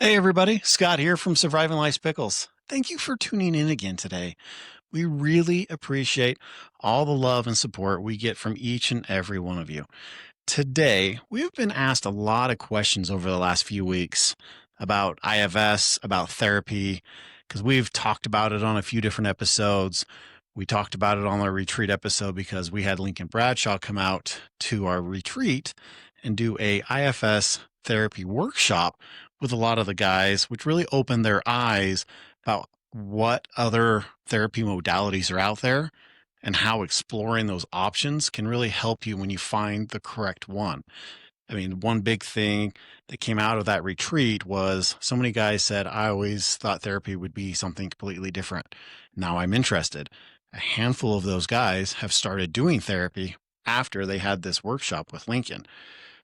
Hey everybody, Scott here from Surviving Life's Pickles. Thank you for tuning in again today. We really appreciate all the love and support we get from each and every one of you. Today, we've been asked a lot of questions over the last few weeks about IFS, about therapy, because we've talked about it on a few different episodes. We talked about it on our retreat episode because we had Lincoln Bradshaw come out to our retreat and do a IFS therapy workshop with a lot of the guys, which really opened their eyes about what other therapy modalities are out there and how exploring those options can really help you when you find the correct one. I mean, one big thing that came out of that retreat was so many guys said, I always thought therapy would be something completely different. Now I'm interested. A handful of those guys have started doing therapy after they had this workshop with Lincoln.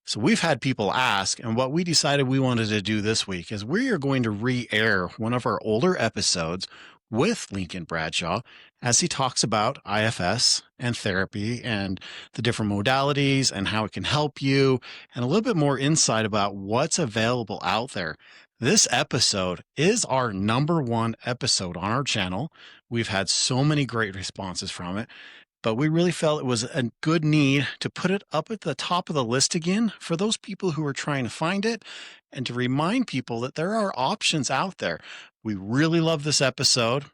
So we've had people ask, and what we decided we wanted to do this week is we are going to re-air one of our older episodes with Lincoln Bradshaw as he talks about IFS and therapy and the different modalities and how it can help you and a little bit more insight about what's available out there. This episode is our #1 episode on our channel. We've had so many great responses from it, but we really felt it was a good need to put it up at the top of the list again for those people who are trying to find it and to remind people that there are options out there. We really love this episode.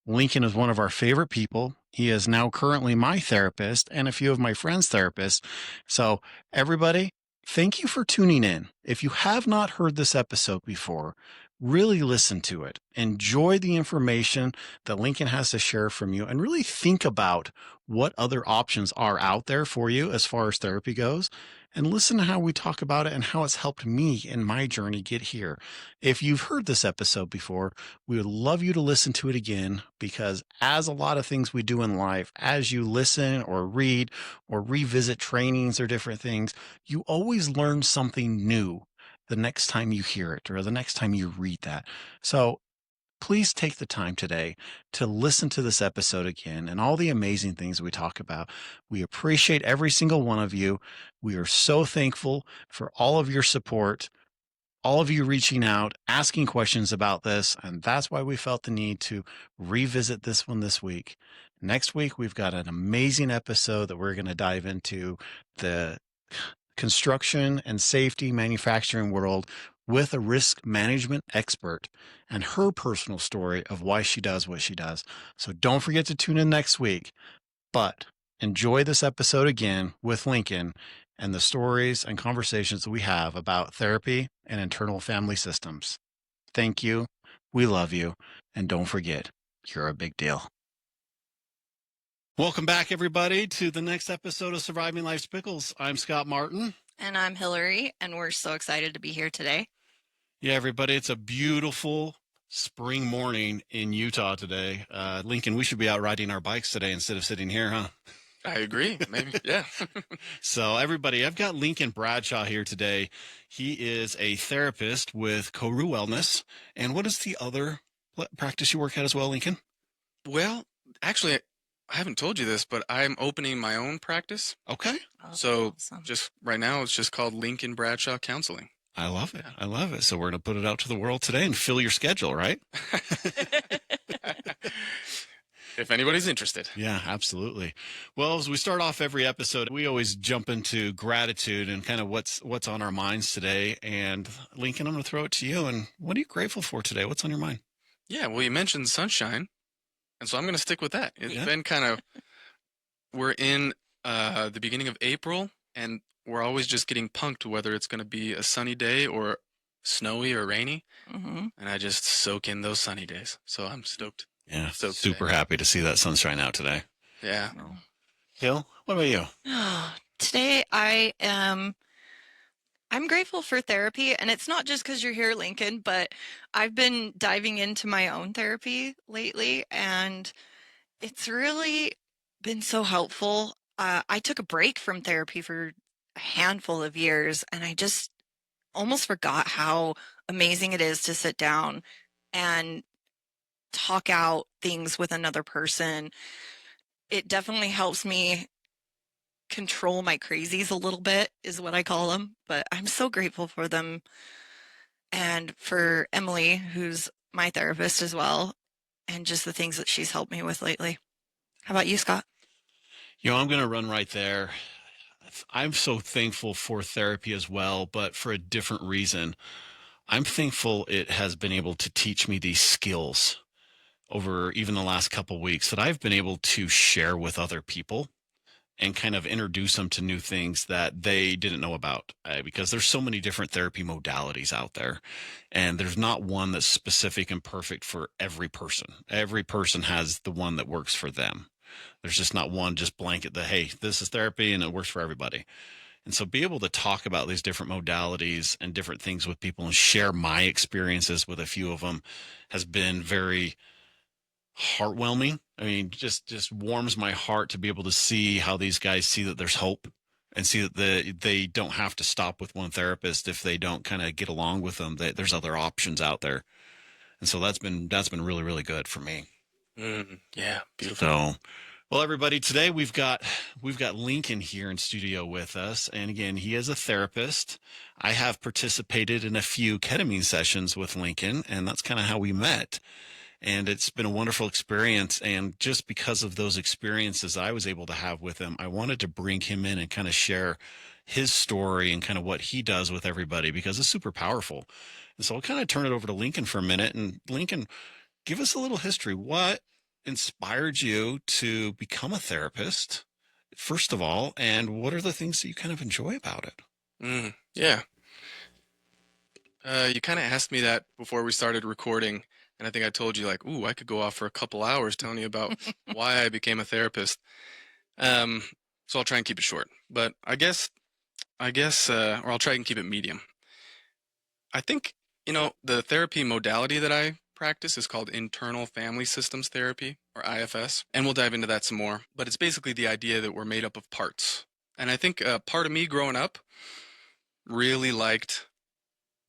Lincoln is one of our favorite people. He is now currently my therapist and a few of my friends' therapists. So, everybody, thank you for tuning in. If you have not heard this episode before, really listen to it. Enjoy the information that Lincoln has to share from you and really think about what other options are out there for you as far as therapy goes. And listen to how we talk about it and how it's helped me in my journey get here. If you've heard this episode before, we would love you to listen to it again because, as a lot of things we do in life, as you listen or read or revisit trainings or different things, you always learn something new the next time you hear it or the next time you read that. So please take the time today to listen to this episode again and all the amazing things we talk about. We appreciate every single one of you. We are so thankful for all of your support, all of you reaching out, asking questions about this, and that's why we felt the need to revisit this one this week. Next week, we've got an amazing episode that we're going to dive into the construction and safety manufacturing world with a risk management expert and her personal story of why she does what she does. So don't forget to tune in next week, but enjoy this episode again with Lincoln and the stories and conversations that we have about therapy and internal family systems. Thank you. We love you. And don't forget, you're a big deal. Welcome back, everybody, to the next episode of Surviving Life's Pickles. I'm Scott Martin. And I'm Hillary, and we're so excited to be here today. Yeah, everybody, it's a beautiful spring morning in Utah today. Lincoln, we should be out riding our bikes today instead of sitting here, huh? I agree. Maybe. Yeah. So everybody, I've got Lincoln Bradshaw here today. He is a therapist with Koru Wellness. And what is the other practice you work at as well, Lincoln? Well, actually, I haven't told you this, but I'm opening my own practice. Okay. Oh, So awesome. just right now, it's just called Lincoln Bradshaw Counseling. I love it. I love it. So we're going to put it out to the world today and fill your schedule, right? If anybody's interested. Yeah, absolutely. Well, as we start off every episode, we always jump into gratitude and kind of what's on our minds today. And Lincoln, I'm going to throw it to you. And what are you grateful for today? What's on your mind? Yeah, well, you mentioned sunshine, and so I'm going to stick with that. It's been kind of, we're in the beginning of April, and we're always just getting punked whether it's going to be a sunny day or snowy or rainy. Mm-hmm. And I just soak in those sunny days. So I'm stoked. Yeah, So super happy to see that sunshine out today. Yeah. Hill, what about you? Today I'm grateful for therapy, and it's not just because you're here, Lincoln, but I've been diving into my own therapy lately, and it's really been so helpful. I took a break from therapy for a handful of years, and I just almost forgot how amazing it is to sit down and talk out things with another person. It definitely helps me control my crazies a little bit, is what I call them. But I'm so grateful for them. and for Emily, who's my therapist as well, and just the things that she's helped me with lately. How about you, Scott? I'm going to run right there. I'm so thankful for therapy as well, but for a different reason. I'm thankful it has been able to teach me these skills over even the last couple weeks that I've been able to share with other people and kind of introduce them to new things that they didn't know about, because there's so many different therapy modalities out there, and there's not one that's specific and perfect for every person. Every person has the one that works for them. There's just not one just blanket that, hey, this is therapy and it works for everybody. And so be able to talk about these different modalities and different things with people and share my experiences with a few of them has been very heartwarming. I mean, just warms my heart to be able to see how these guys see that there's hope and see that they don't have to stop with one therapist if they don't kind of get along with them. That there's other options out there, and so that's been really really good for me. Yeah, beautiful. So, well, everybody, today we've got Lincoln here in studio with us, and again, he is a therapist. I have participated in a few ketamine sessions with Lincoln, and that's kind of how we met. And it's been a wonderful experience. And just because of those experiences I was able to have with him, I wanted to bring him in and kind of share his story and kind of what he does with everybody because it's super powerful. And so I'll kind of turn it over to Lincoln for a minute. And Lincoln, give us a little history. What inspired you to become a therapist, first of all? And what are the things that you kind of enjoy about it? Yeah. You kind of asked me that before we started recording, and I think I told you like, "Ooh, I could go off for a couple hours telling you about why I became a therapist." Um, so I'll try and keep it short. But or I'll try and keep it medium. I think, the therapy modality that I practice is called internal family systems therapy, or IFS, and we'll dive into that some more. But it's basically the idea that we're made up of parts. And I think part of me growing up really liked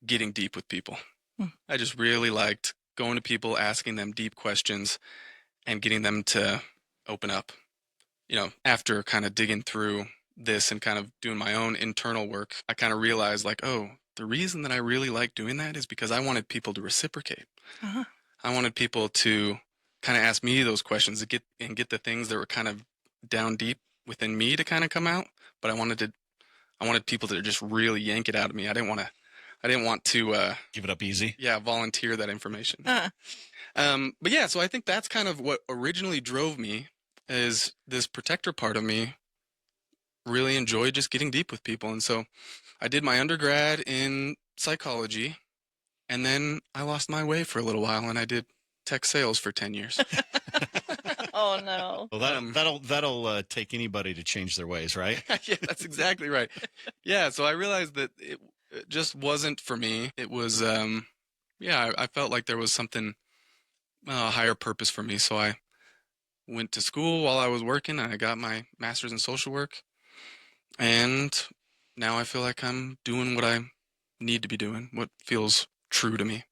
getting deep with people. I just really liked going to people, asking them deep questions, and getting them to open up. After kind of digging through this and kind of doing my own internal work, I kind of realized like, oh, the reason that I really like doing that is because I wanted people to reciprocate. Uh-huh. I wanted people to kind of ask me those questions to get the things that were kind of down deep within me to kind of come out. But I wanted people to just really yank it out of me. I didn't want to Give it up easy. yeah, volunteer that information. Uh-huh. But yeah, so I think that's kind of what originally drove me, is this protector part of me really enjoyed just getting deep with people. And so I did my undergrad in psychology, and then I lost my way for a little while, and I did tech sales for 10 years. Oh no. Well, that'll take anybody to change their ways, right? Yeah, that's exactly right. Yeah, so I realized that it just wasn't for me. It was, yeah, I felt like there was something, a higher purpose for me. So I went to school while I was working, and I got my master's in social work. And now I feel like I'm doing what I need to be doing, what feels true to me.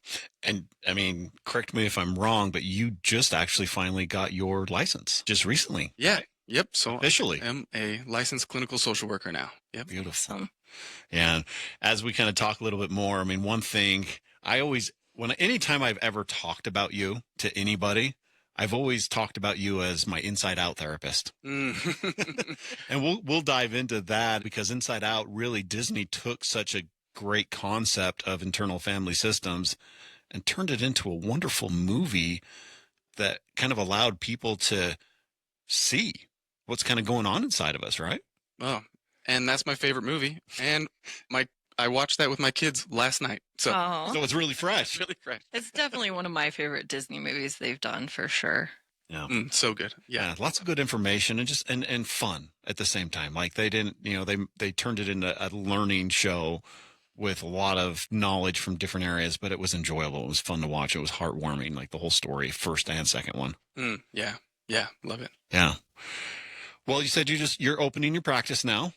And I mean, correct me if I'm wrong, but you just actually finally got your license just recently. Yeah. Right? Yep. So Officially. I am a licensed clinical social worker now. Yep. Beautiful. Awesome. And as we kind of talk a little bit more, I mean, one thing anytime I've ever talked about you to anybody, I've always talked about you as my inside out therapist. Mm. And we'll dive into that because Inside Out, really, Disney took such a great concept of internal family systems and turned it into a wonderful movie that kind of allowed people to see what's kind of going on inside of us, right? Oh, and that's my favorite movie. And I watched that with my kids last night. So So it's really fresh. it's really fresh. It's definitely one of my favorite Disney movies they've done for sure. Yeah. So good. Yeah. Yeah, lots of good information and just and fun at the same time. Like they didn't, they turned it into a learning show with a lot of knowledge from different areas, but it was enjoyable. It was fun to watch. It was heartwarming, like the whole story, first and second one. Yeah. Yeah. Love it. Yeah. Well, you said you're opening your practice now,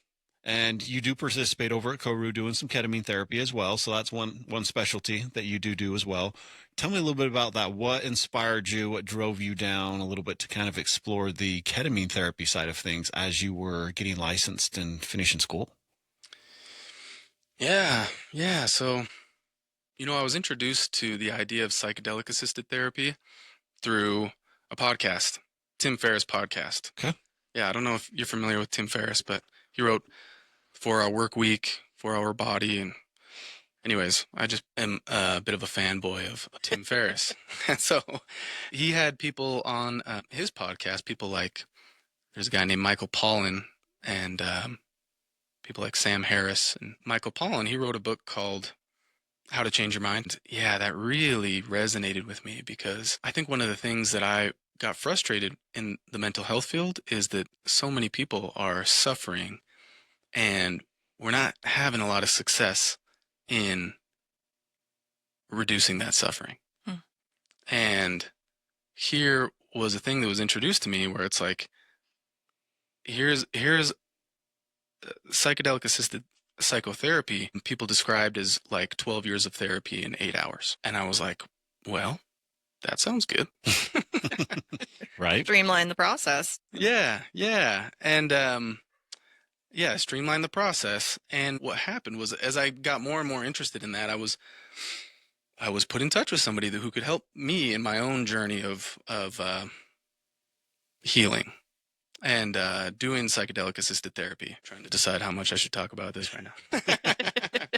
and you do participate over at Koru doing some ketamine therapy as well. So that's one specialty that you do as well. Tell me a little bit about that. What inspired you? What drove you down a little bit to kind of explore the ketamine therapy side of things as you were getting licensed and finishing school? Yeah. Yeah. So I was introduced to the idea of psychedelic assisted therapy through a podcast, Tim Ferriss podcast. Okay. Yeah, I don't know if you're familiar with Tim Ferriss, but he wrote 4 Hour Work Week, 4 Hour Body, and anyways, I just am a bit of a fanboy of Tim Ferriss. And so he had people on his podcast, people like, there's a guy named Michael Pollan and people like Sam Harris. And Michael Pollan, he wrote a book called How to Change Your Mind. Yeah, that really resonated with me because I think one of the things that I got frustrated in the mental health field is that so many people are suffering and we're not having a lot of success in reducing that suffering. Hmm. And here was a thing that was introduced to me where it's like, here's psychedelic assisted psychotherapy, people described as like 12 years of therapy in 8 hours. And I was like, well, that sounds good. Right. Streamline the process. Yeah. And streamline the process. And what happened was as I got more and more interested in that, I was put in touch with somebody who could help me in my own journey of healing and doing psychedelic assisted therapy. Trying to decide how much I should talk about this right now.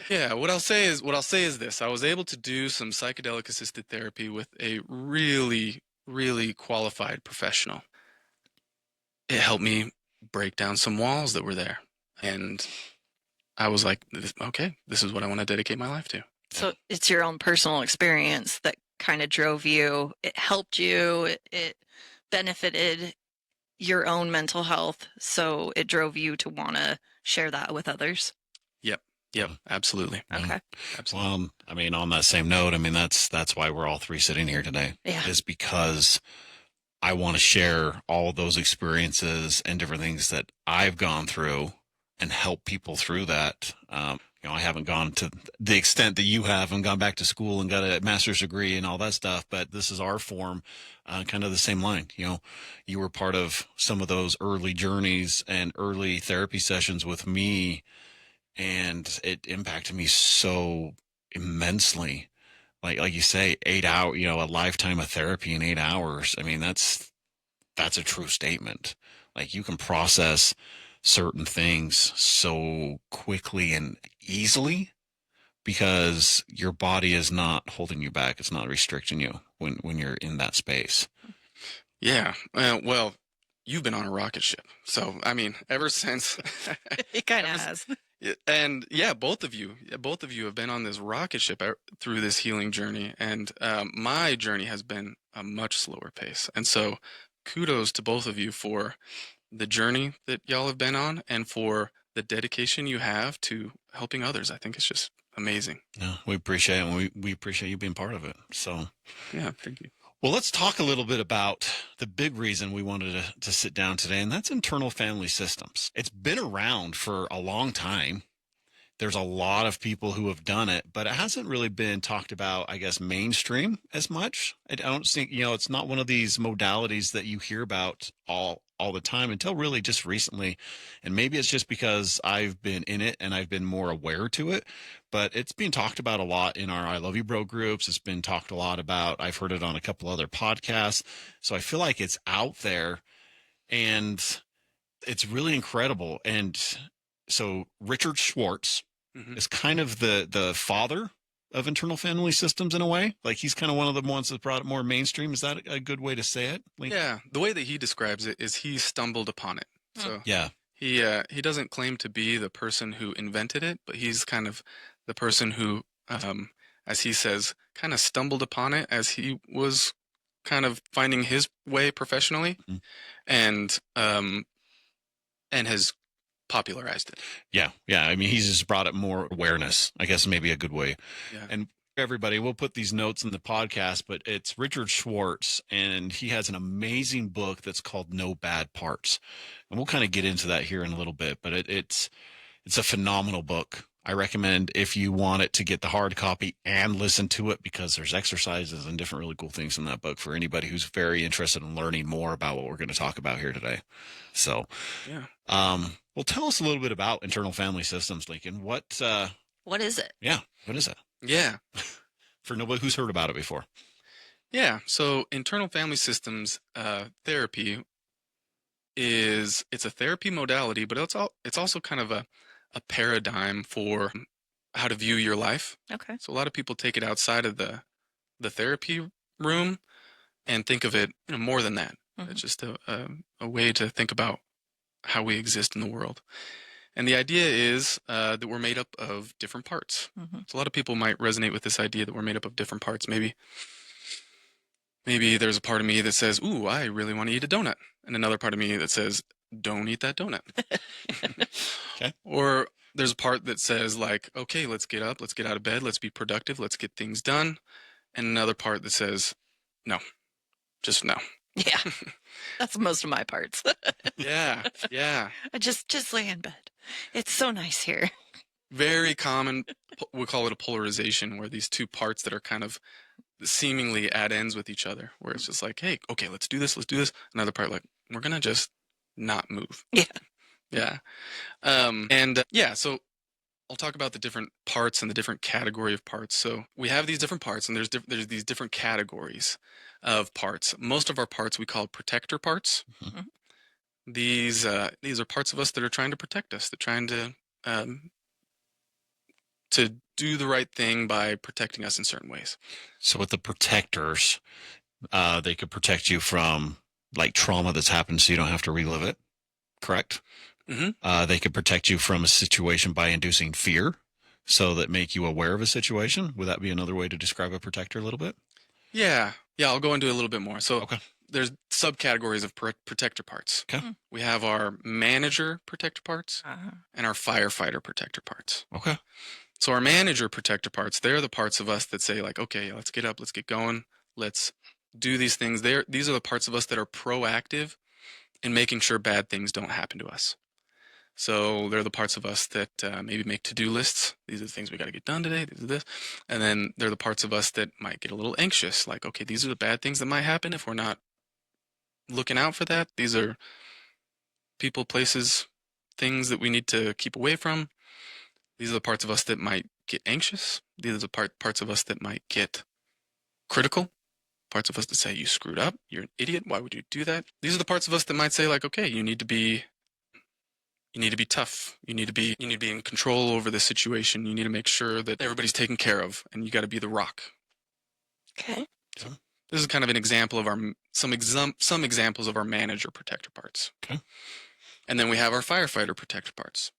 Yeah, what I'll say is this: I was able to do some psychedelic assisted therapy with a really, really qualified professional. It helped me break down some walls that were there, and I was like, okay, this is what I want to dedicate my life to. So it's your own personal experience that kind of drove you. It helped you. It benefited your own mental health. So it drove you to want to share that with others. Yep, absolutely. Okay. Absolutely. I mean, on that same note, I mean, that's why we're all three sitting here today. Yeah. Is because I want to share all those experiences and different things that I've gone through and help people through that. I haven't gone to the extent that you have and gone back to school and got a master's degree and all that stuff, but this is our form, kind of the same line. You were part of some of those early journeys and early therapy sessions with me, and it impacted me so immensely. Like you say, 8 hours, a lifetime of therapy in 8 hours. I mean, that's a true statement. Like, you can process certain things so quickly and easily because your body is not holding you back. It's not restricting you when you're in that space. Yeah. Well, you've been on a rocket ship. So, I mean, ever since It kind of has. and yeah, both of you have been on this rocket ship through this healing journey. And my journey has been a much slower pace. And so kudos to both of you for the journey that y'all have been on and for the dedication you have to helping others. I think it's just amazing. Yeah, we appreciate it. And we appreciate you being part of it. So, yeah, thank you. Well, let's talk a little bit about the big reason we wanted to sit down today, and that's internal family systems. It's been around for a long time. There's a lot of people who have done it, but it hasn't really been talked about, I guess, mainstream as much. I don't think, it's not one of these modalities that you hear about all the time until really just recently. And maybe it's just because I've been in it and I've been more aware to it, but it's being talked about a lot in our I Love You Bro groups. It's been talked a lot about. I've heard it on a couple other podcasts. So I feel like it's out there and it's really incredible. And so Richard Schwartz is kind of the father of internal family systems in a way. Like, he's kind of one of the ones that brought it more mainstream. Is that a good way to say it, Lincoln? Yeah, the way that he describes it is he stumbled upon it. So yeah, he doesn't claim to be the person who invented it, but he's kind of the person who, as he says, kind of stumbled upon it as he was kind of finding his way professionally, and has popularized it. Yeah. I mean, he's just brought it more awareness, I guess, maybe a good way. Yeah. And everybody, we'll put these notes in the podcast, but it's Richard Schwartz, and he has an amazing book that's called No Bad Parts. And we'll kind of get into that here in a little bit, but it's a phenomenal book. I recommend, if you want it, to get the hard copy and listen to it, because there's exercises and different really cool things in that book for anybody who's very interested in learning more about what we're going to talk about here today. So, yeah. Well, tell us a little bit about internal family systems, Lincoln. What is it? Yeah. What is it? Yeah. for nobody who's heard about it before. Yeah. So internal family systems therapy it's a therapy modality, but it's also kind of a paradigm for how to view your life. Okay. So a lot of people take it outside of the therapy room and think of it, more than that. Mm-hmm. It's just a way to think about how we exist in the world. And the idea is that we're made up of different parts. Mm-hmm. So a lot of people might resonate with this idea that we're made up of different parts. Maybe there's a part of me that says, "Ooh, I really want to eat a donut," and another part of me that says, "Don't eat that donut." Okay. Or there's a part that says, like, "Okay, let's get up, let's get out of bed, let's be productive, let's get things done," and another part that says, "No, just no." Yeah, that's most of my parts. Yeah, yeah. I just lay in bed. It's so nice here. Very common. We call it a polarization, where these two parts that are kind of seemingly at ends with each other, where it's just like, hey, okay, let's do this, let's do this. Another part, like, we're gonna just not move. Yeah. Yeah. So I'll talk about the different parts and the different category of parts. So we have these different parts, and there's these different categories of parts. Most of our parts we call protector parts. Mhm. These are parts of us that are trying to protect us. They're trying to do the right thing by protecting us in certain ways. So with the protectors, they could protect you from like trauma that's happened so you don't have to relive it. Correct? Mm-hmm. They could protect you from a situation by inducing fear so that make you aware of a situation. Would that be another way to describe a protector a little bit? Yeah. I'll go into it a little bit more. So Okay. there's subcategories of protector parts. Okay. We have our manager protector parts Uh-huh. and our firefighter protector parts. Okay. So our manager protector parts, they're the parts of us that say, like, okay, let's get up, let's get going, let's do these things. These are the parts of us that are proactive in making sure bad things don't happen to us. So they're the parts of us that maybe make to-do lists. These are the things we got to get done today. These are this. And then they're the parts of us that might get a little anxious. Like, okay, these are the bad things that might happen if we're not looking out for that. These are people, places, things that we need to keep away from. These are the parts of us that might get anxious. These are the parts of us that might get critical. Parts of us that say, you screwed up. You're an idiot. Why would you do that? These are the parts of us that might say, like, okay, you need to be tough. You need to be in control over the situation. You need to make sure that everybody's taken care of, and you got to be the rock. Okay. So this is kind of an example of some examples of our manager protector parts. Okay. And then we have our firefighter protector parts.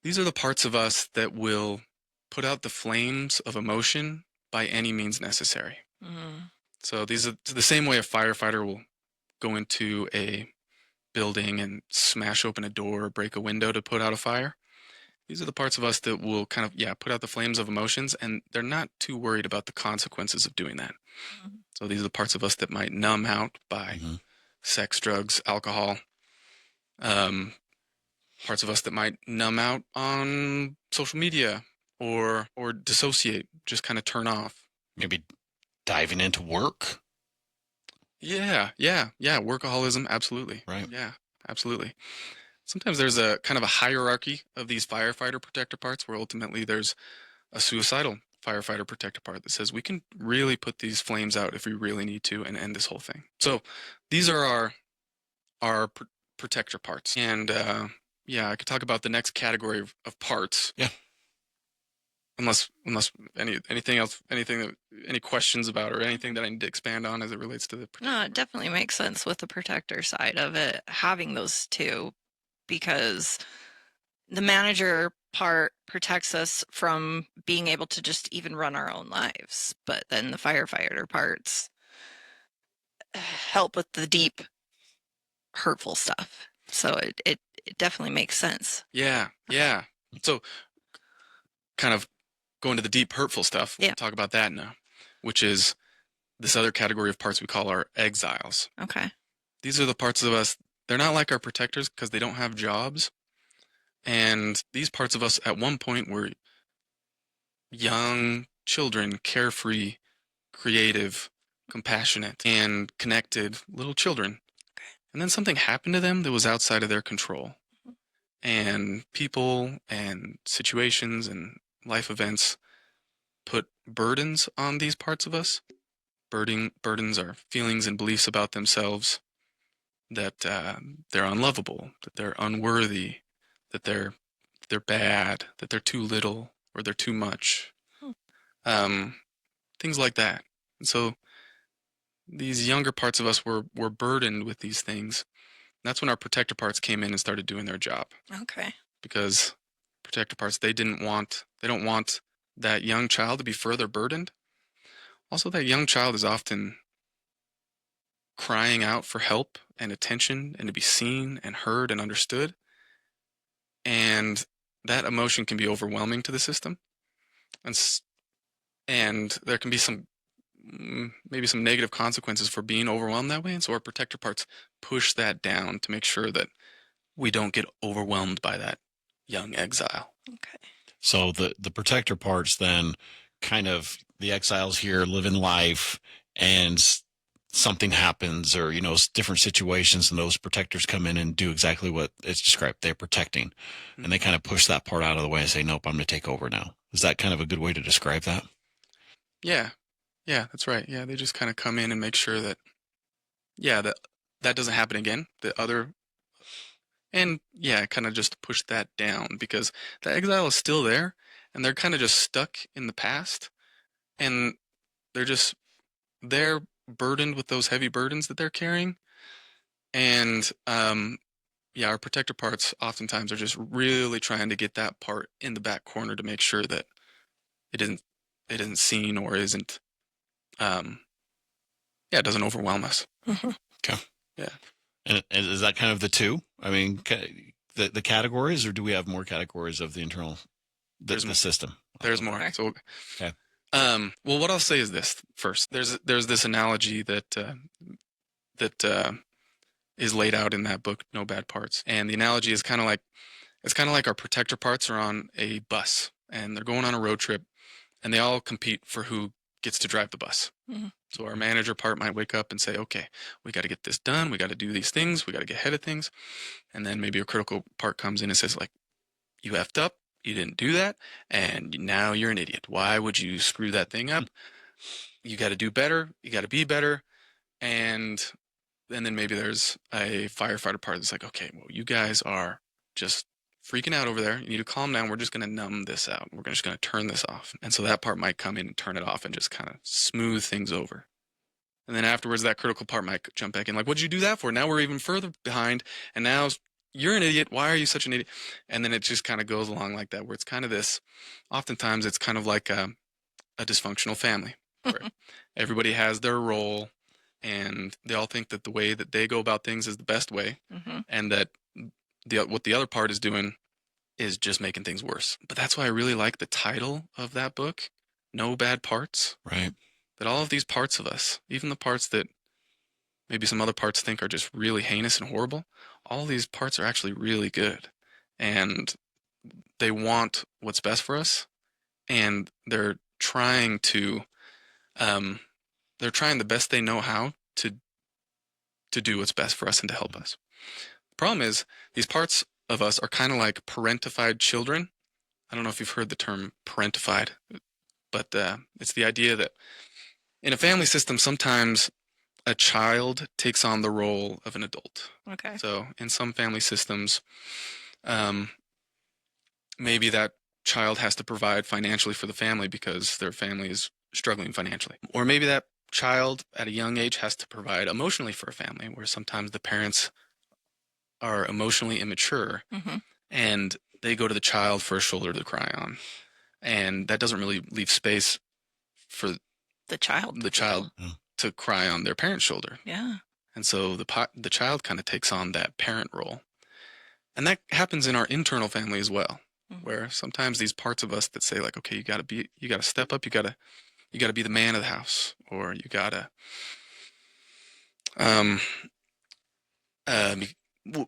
These are the parts of us that will put out the flames of emotion by any means necessary. Mm. So these are the same way a firefighter will go into a building and smash open a door or break a window to put out a fire. These are the parts of us that will kind of, put out the flames of emotions, and they're not too worried about the consequences of doing that. Mm-hmm. So these are the parts of us that might numb out by sex, drugs, alcohol. Parts of us that might numb out on social media or dissociate, just kind of turn off. Maybe diving into work. Yeah. Workaholism, absolutely. Right. Yeah, absolutely. Sometimes there's a kind of a hierarchy of these firefighter protector parts where ultimately there's a suicidal firefighter protector part that says we can really put these flames out if we really need to and end this whole thing. So these are our protector parts. And I could talk about the next category of parts. Yeah. Unless anything else, any questions about or anything that I need to expand on as it relates to the No, it definitely makes sense with the protector side of it, having those two, because the manager part protects us from being able to just even run our own lives. But then the firefighter parts help with the deep, hurtful stuff. So it definitely makes sense. Yeah. So kind of go into the deep, hurtful stuff. Yeah. We'll talk about that now, which is this other category of parts we call our exiles. Okay. These are the parts of us, they're not like our protectors because they don't have jobs. And these parts of us at one point were young children, carefree, creative, compassionate, and connected little children. And then something happened to them that was outside of their control. And people and situations and life events put burdens on these parts of us. Burdens are feelings and beliefs about themselves that they're unlovable, that they're unworthy, that they're bad, that they're too little or they're too much, Hmm. things like that. And so these younger parts of us were burdened with these things. That's when our protector parts came in and started doing their job, Okay. because protector parts, they don't want that young child to be further burdened. Also, that young child is often crying out for help and attention and to be seen and heard and understood. And that emotion can be overwhelming to the system. And, and there can be maybe some negative consequences for being overwhelmed that way. And so our protector parts push that down to make sure that we don't get overwhelmed by that young exile. Okay. So the protector parts then kind of the exiles here living life and something happens or, different situations and those protectors come in and do exactly what it's described. They're protecting Mm-hmm. and they kind of push that part out of the way and say, nope, I'm going to take over now. Is that kind of a good way to describe that? Yeah. Yeah, that's right. Yeah, they just kind of come in and make sure that, yeah, that doesn't happen again. And yeah, kind of just push that down, because the exile is still there and they're kind of just stuck in the past, and they're burdened with those heavy burdens that they're carrying. And yeah, our protector parts oftentimes are just really trying to get that part in the back corner to make sure that it isn't seen or isn't um yeah, it doesn't overwhelm us. Mm-hmm. Okay. Yeah. And is that kind of the two? I mean, the categories, or do we have more categories of the internal, the system? There's more. Okay. So, okay. Well, what I'll say is this first. There's this analogy that is laid out in that book, No Bad Parts, and the analogy is kind of like our protector parts are on a bus and they're going on a road trip, and they all compete for who gets to drive the bus. Mm-hmm. So our manager part might wake up and say, okay, we got to get this done. We got to do these things. We got to get ahead of things. And then maybe a critical part comes in and says, like, you effed up. You didn't do that. And now you're an idiot. Why would you screw that thing up? You got to do better. You got to be better. And then maybe there's a firefighter part that's like, okay, well, you guys are just freaking out over there. You need to calm down. We're just going to numb this out. We're just going to turn this off. And so that part might come in and turn it off and just kind of smooth things over. And then afterwards, that critical part might jump back in. Like, what'd you do that for? Now we're even further behind. And now you're an idiot. Why are you such an idiot? And then it just kind of goes along like that, where it's kind of this, oftentimes it's kind of like a dysfunctional family where everybody has their role and they all think that the way that they go about things is the best way. Mm-hmm. And that what the other part is doing is just making things worse. But that's why I really like the title of that book, No Bad Parts. Right. That all of these parts of us, even the parts that maybe some other parts think are just really heinous and horrible, all these parts are actually really good. And they want what's best for us. And they're trying the best they know how to do what's best for us and to help us. The problem is these parts of us are kind of like parentified children. I don't know if you've heard the term parentified, but it's the idea that in a family system, sometimes a child takes on the role of an adult. Okay. So in some family systems, maybe that child has to provide financially for the family because their family is struggling financially. Or maybe that child at a young age has to provide emotionally for a family, where sometimes the parents are emotionally immature, Mm-hmm. and they go to the child for a shoulder to cry on. And that doesn't really leave space for The child. to cry on their parent's shoulder. Yeah. And so the child kind of takes on that parent role. And that happens in our internal family as well, Mm-hmm. where sometimes these parts of us that say like, okay, you got to step up, you got to be the man of the house, or you got to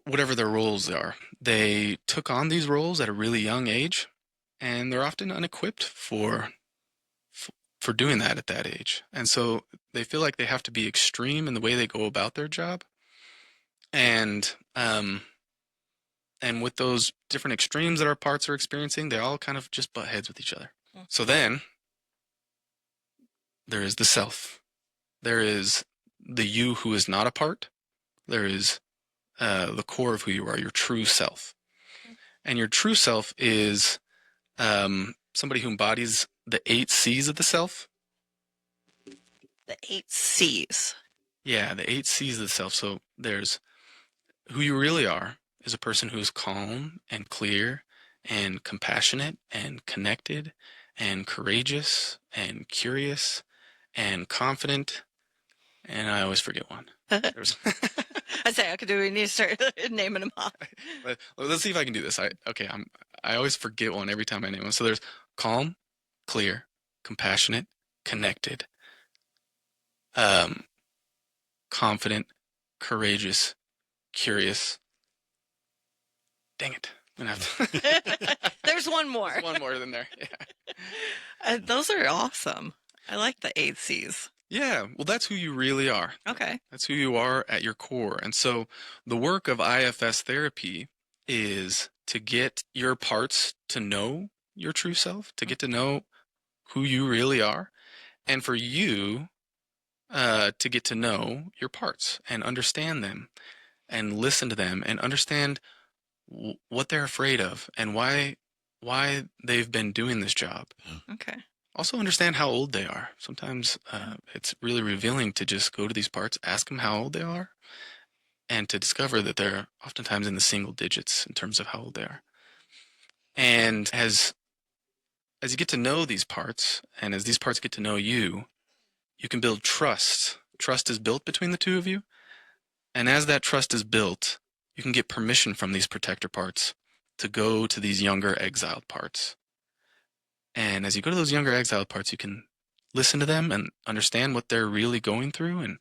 whatever their roles are. They took on these roles at a really young age, and they're often unequipped for doing that at that age. And so they feel like they have to be extreme in the way they go about their job. And with those different extremes that our parts are experiencing, they all kind of just butt heads with each other. So then there is the self. There is the you who is not a part. There is the core of who you are, your true self. And your true self is somebody who embodies the 8 C's of the self. The 8 C's. Yeah, the 8 C's of the self. So there's who you really are is a person who is calm and clear and compassionate and connected and courageous and curious and confident. And I always forget one. There's I say, okay, do we need to start naming them off? Let's see if I can do this. I always forget one every time I name one. So there's calm, clear, compassionate, connected, confident, courageous, curious. Dang it. I'm gonna have to There's one more. There's one more than there. Yeah. Those are awesome. I like the 8 C's. Yeah, well, that's who you really are. Okay. That's who you are at your core. And so the work of IFS therapy is to get your parts to know your true self, to get to know who you really are, and for you to get to know your parts and understand them and listen to them and understand what they're afraid of and why they've been doing this job. Okay. Also understand how old they are. Sometimes it's really revealing to just go to these parts, ask them how old they are, and to discover that they're oftentimes in the single digits in terms of how old they are. And as you get to know these parts, and as these parts get to know you, you can build trust. Trust is built between the two of you. And as that trust is built, you can get permission from these protector parts to go to these younger exiled parts. And as you go to those younger exiled parts, you can listen to them and understand what they're really going through and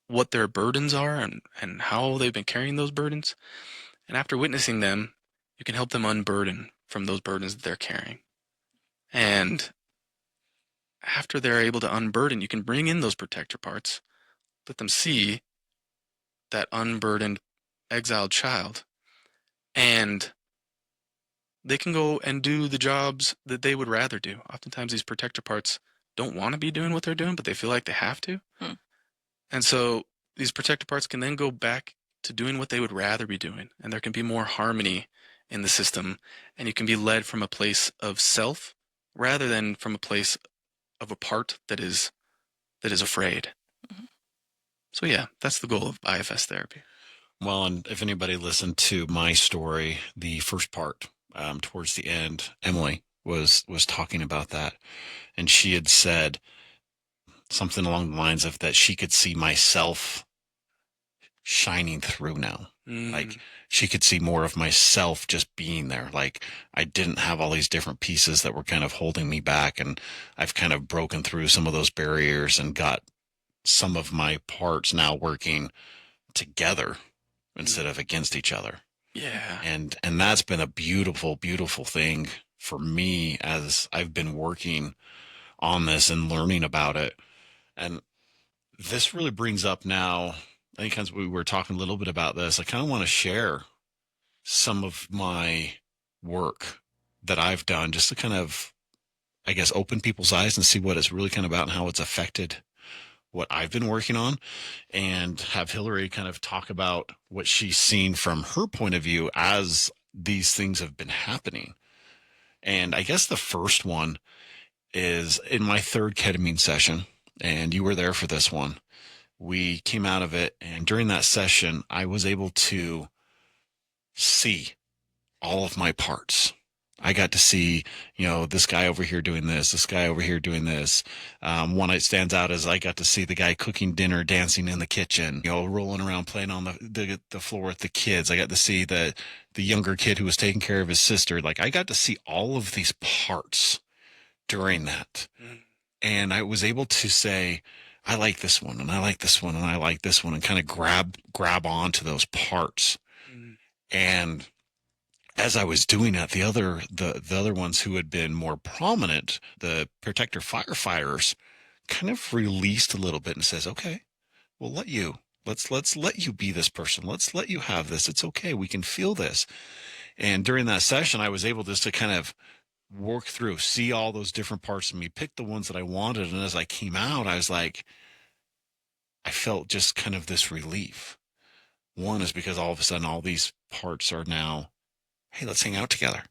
what their burdens are and how they've been carrying those burdens. And after witnessing them, you can help them unburden from those burdens that they're carrying. And after they're able to unburden, you can bring in those protector parts, let them see that unburdened exiled child, and they can go and do the jobs that they would rather do. Oftentimes these protector parts don't want to be doing what they're doing, but they feel like they have to. And so these protector parts can then go back to doing what they would rather be doing. And there can be more harmony in the system. And you can be led from a place of self rather than from a place of a part that is afraid. So yeah, that's the goal of IFS therapy. Well, and if anybody listened to my story, the first part, towards the end, Emily was talking about that, and she had said something along the lines of that she could see myself shining through now. Like she could see more of myself just being there. Like I didn't have all these different pieces that were kind of holding me back, and I've kind of broken through some of those barriers and got some of my parts now working together instead of against each other. Yeah. And that's been a beautiful, beautiful thing for me as I've been working on this and learning about it. And this really brings up now, I think as we were talking a little bit about this, I kind of want to share some of my work that I've done just to kind of, I guess, open people's eyes and see what it's really kind of about and how it's affected what I've been working on, and have Hillary kind of talk about what she's seen from her point of view as these things have been happening. And I guess the first one is in my third ketamine session, and you were there for this one. We came out of it, and during that session, I was able to see all of my parts. I got to see, this guy over here doing this guy over here doing this. One that stands out is I got to see the guy cooking dinner, dancing in the kitchen, rolling around, playing on the floor with the kids. I got to see the younger kid who was taking care of his sister. Like I got to see all of these parts during that. And I was able to say, I like this one, and I like this one, and I like this one, and kind of grab onto those parts. And as I was doing that, the other ones who had been more prominent, the protector firefighters, kind of released a little bit and says, okay, we'll let's let you be this person. Let's let you have this. It's okay. We can feel this. And during that session, I was able just to kind of work through, see all those different parts of me, pick the ones that I wanted. And as I came out, I was like, I felt just kind of this relief. One is because all of a sudden all these parts are now, hey, let's hang out together.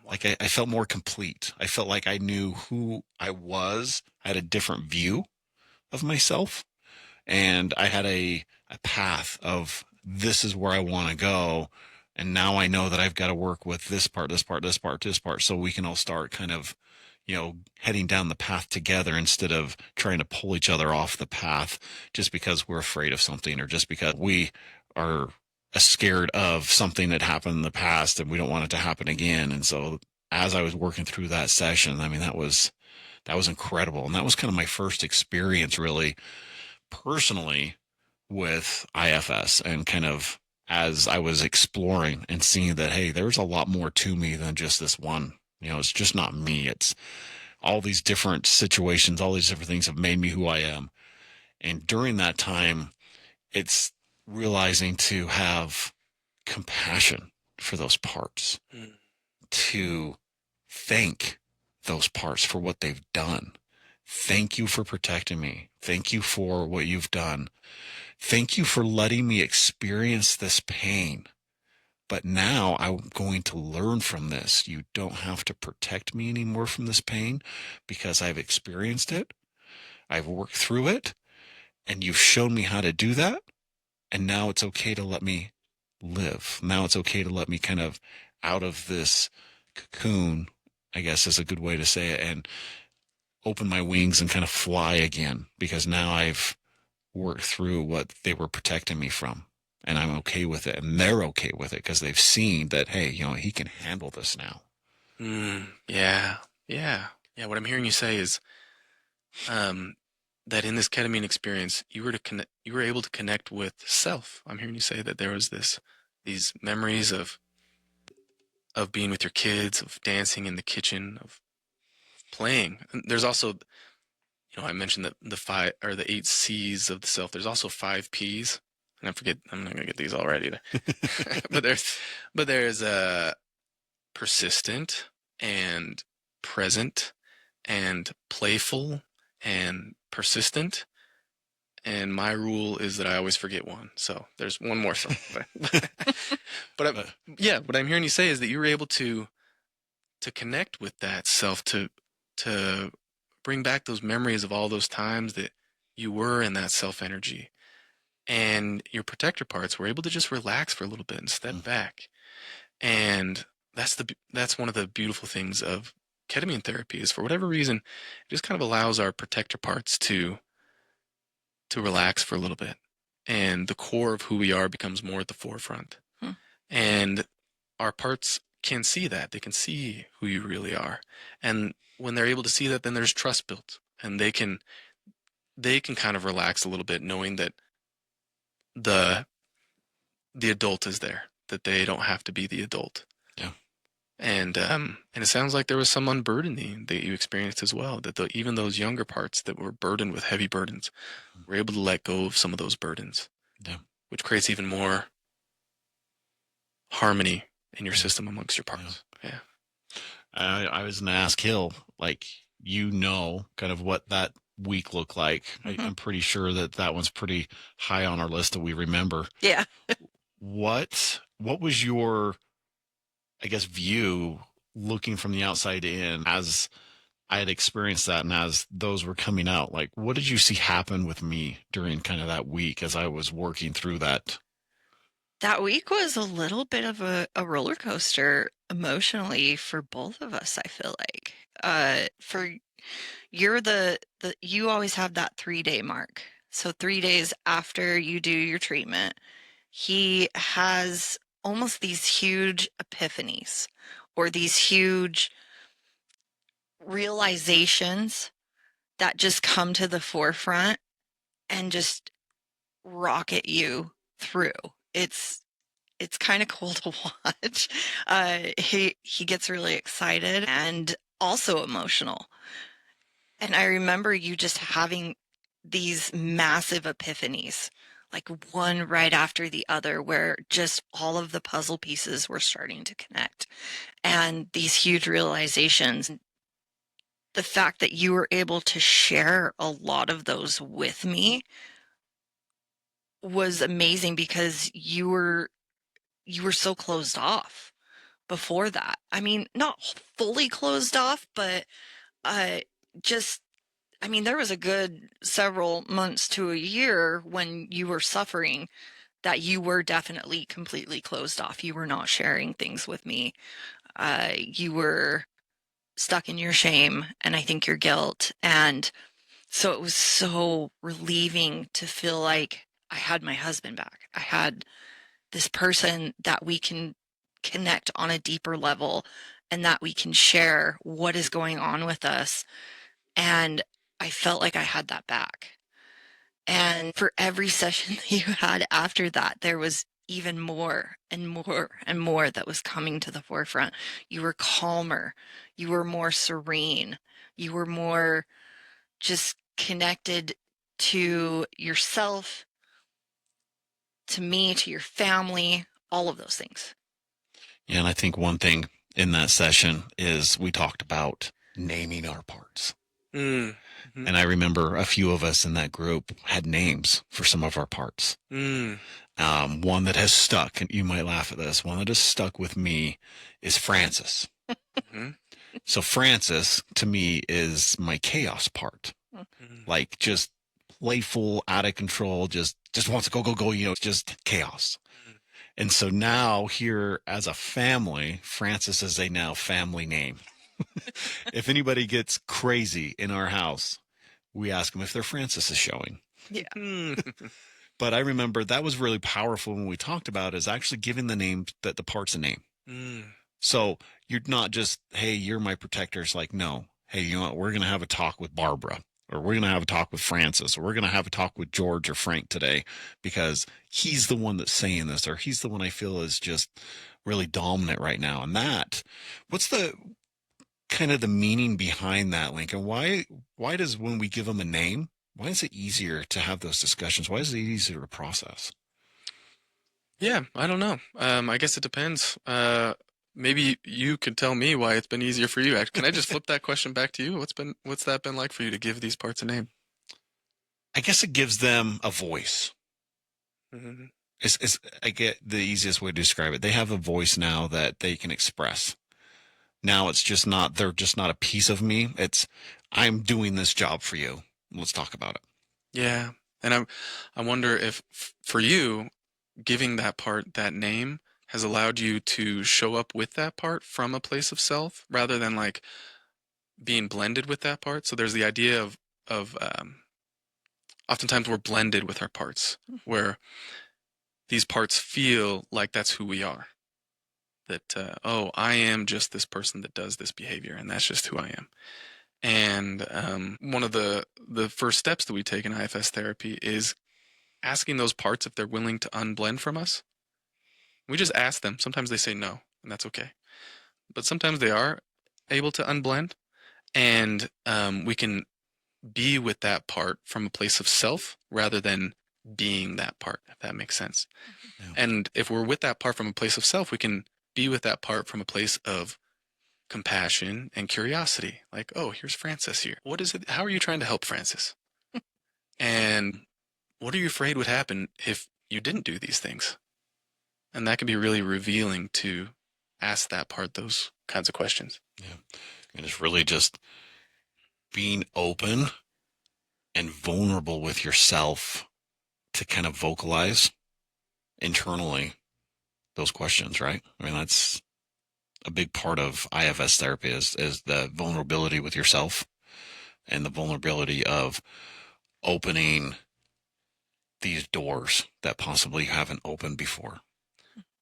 Like I felt more complete. I felt like I knew who I was. I had a different view of myself, and I had a path of this is where I want to go. And now I know that I've got to work with this part, this part, this part, this part, so we can all start kind of, heading down the path together instead of trying to pull each other off the path just because we're afraid of something or just because we are scared of something that happened in the past and we don't want it to happen again. And so as I was working through that session, I mean, that was incredible. And that was kind of my first experience really personally with IFS, and kind of as I was exploring and seeing that, hey, there's a lot more to me than just this one. It's just not me. It's all these different situations, all these different things have made me who I am. And during that time, it's realizing to have compassion for those parts, to thank those parts for what they've done. Thank you for protecting me. Thank you for what you've done. Thank you for letting me experience this pain. But now I'm going to learn from this. You don't have to protect me anymore from this pain because I've experienced it. I've worked through it, and you've shown me how to do that. And now it's okay to let me live. Now it's okay to let me kind of out of this cocoon, I guess is a good way to say it, and open my wings and kind of fly again, because now I've worked through what they were protecting me from. And I'm okay with it. And they're okay with it because they've seen that, hey, he can handle this now. Yeah. Yeah. Yeah. What I'm hearing you say is that in this ketamine experience, you were able to connect with self. I'm hearing you say that there was these memories of being with your kids, of dancing in the kitchen, of playing. And there's also, I mentioned that the 5 or the 8 C's of the self. There's also 5 P's, and I'm not gonna get these all right either. but there's persistent and present and playful and persistent. And my rule is that I always forget one. So there's one more. But yeah, what I'm hearing you say is that you were able to connect with that self, to bring back those memories of all those times that you were in that self energy, and your protector parts were able to just relax for a little bit and step back. And that's one of the beautiful things of ketamine therapy, is for whatever reason, it just kind of allows our protector parts to relax for a little bit, and the core of who we are becomes more at the forefront. And our parts can see that. They can see who you really are. And when they're able to see that, then there's trust built, and they can kind of relax a little bit, knowing that the adult is there, that they don't have to be the adult. Yeah. And it sounds like there was some unburdening that you experienced as well, that even those younger parts that were burdened with heavy burdens were able to let go of some of those burdens. Yeah. Which creates even more harmony in your system amongst your parts. Yeah. I was going to ask Hill, like, kind of what that week looked like. I'm pretty sure that one's pretty high on our list that we remember. Yeah. What was your, I guess, view looking from the outside in as I had experienced that, and as those were coming out? Like, what did you see happen with me during kind of that week as I was working through that? That week was a little bit of a roller coaster emotionally for both of us, I feel like. You always have that 3-day mark. So 3 days after you do your treatment, he has almost these huge epiphanies, or these huge realizations that just come to the forefront and just rocket you through. It's kind of cool to watch. He gets really excited and also emotional. And I remember you just having these massive epiphanies. like one right after the other, where just all of the puzzle pieces were starting to connect. And these huge realizations, the fact that you were able to share a lot of those with me was amazing, because you were so closed off before that. I mean, not fully closed off, but uh just I mean, there was a good several months to a year when you were suffering that you were definitely completely closed off. You were not sharing things with me. You were stuck in your shame and I think your guilt. And so it was so relieving to feel like I had my husband back. I had this person that we can connect on a deeper level and that we can share what is going on with us. And I felt like I had that back. And for every session that you had after that, there was even more and more and more that was coming to the forefront. You were calmer. You were more serene. You were more just connected to yourself, to me, to your family, all of those things. Yeah, and I think one thing in that session is we talked about naming our parts. Mm-hmm. And I remember a few of us in that group had names for some of our parts. One that has stuck, and you might laugh at this, one that has stuck with me is Francis. Mm-hmm. So Francis, to me, is my chaos part. Mm-hmm. Like just playful, out of control, just wants to go, go, go, just chaos. And so now here as a family, Francis is a now family name. If anybody gets crazy in our house, we ask them if their Francis is showing. Yeah. But I remember that was really powerful when we talked about is actually giving the name, that the part's a name. So you're not just, hey, you're my protector. It's like, no, hey, you know what? We're going to have a talk with Barbara, or we're going to have a talk with Francis, or we're going to have a talk with George or Frank today because he's the one that's saying this, or he's the one I feel is just really dominant right now. And that, what's the kind of the meaning behind that, Lincoln? Why does, when we give them a name, why is it easier to have those discussions? Why is it easier to process? Yeah, I don't know. I guess it depends. Maybe you could tell me why it's been easier for you. Can I just flip that question back to you? What's that been like for you to give these parts a name? I guess it gives them a voice. Mm-hmm. I get the easiest way to describe it. They have a voice now that they can express. Now it's just not, they're just not a piece of me. It's, I'm doing this job for you. Let's talk about it. Yeah, and I wonder if for you, giving that part that name has allowed you to show up with that part from a place of self rather than like being blended with that part. So there's the idea of oftentimes we're blended with our parts, where these parts feel like that's who we are. That oh, I am just this person that does this behavior, and that's just who I am. And one of the first steps that we take in IFS therapy is asking those parts if they're willing to unblend from us. We just ask them. Sometimes they say no, and that's okay. But sometimes they are able to unblend, and we can be with that part from a place of self rather than being that part, if that makes sense. Yeah. And if we're with that part from a place of self, we can be with that part from a place of compassion and curiosity. Like, oh, here's Francis here. What is it? How are you trying to help Francis? And what are you afraid would happen if you didn't do these things? And that can be really revealing to ask that part those kinds of questions. Yeah. And it's really just being open and vulnerable with yourself to kind of vocalize internally those questions, right? I mean, that's a big part of IFS therapy is the vulnerability with yourself and the vulnerability of opening these doors that possibly you haven't opened before.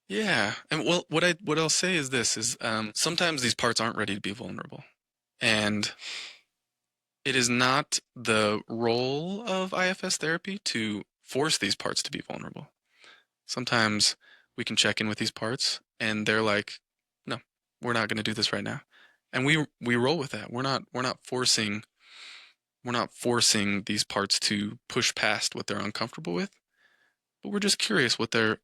Yeah, and well, what I'll say is this: is sometimes these parts aren't ready to be vulnerable, and it is not the role of IFS therapy to force these parts to be vulnerable. Sometimes we can check in with these parts, and they're like, "No, we're not going to do this right now," and we roll with that. We're not forcing these parts to push past what they're uncomfortable with. but we're just curious what their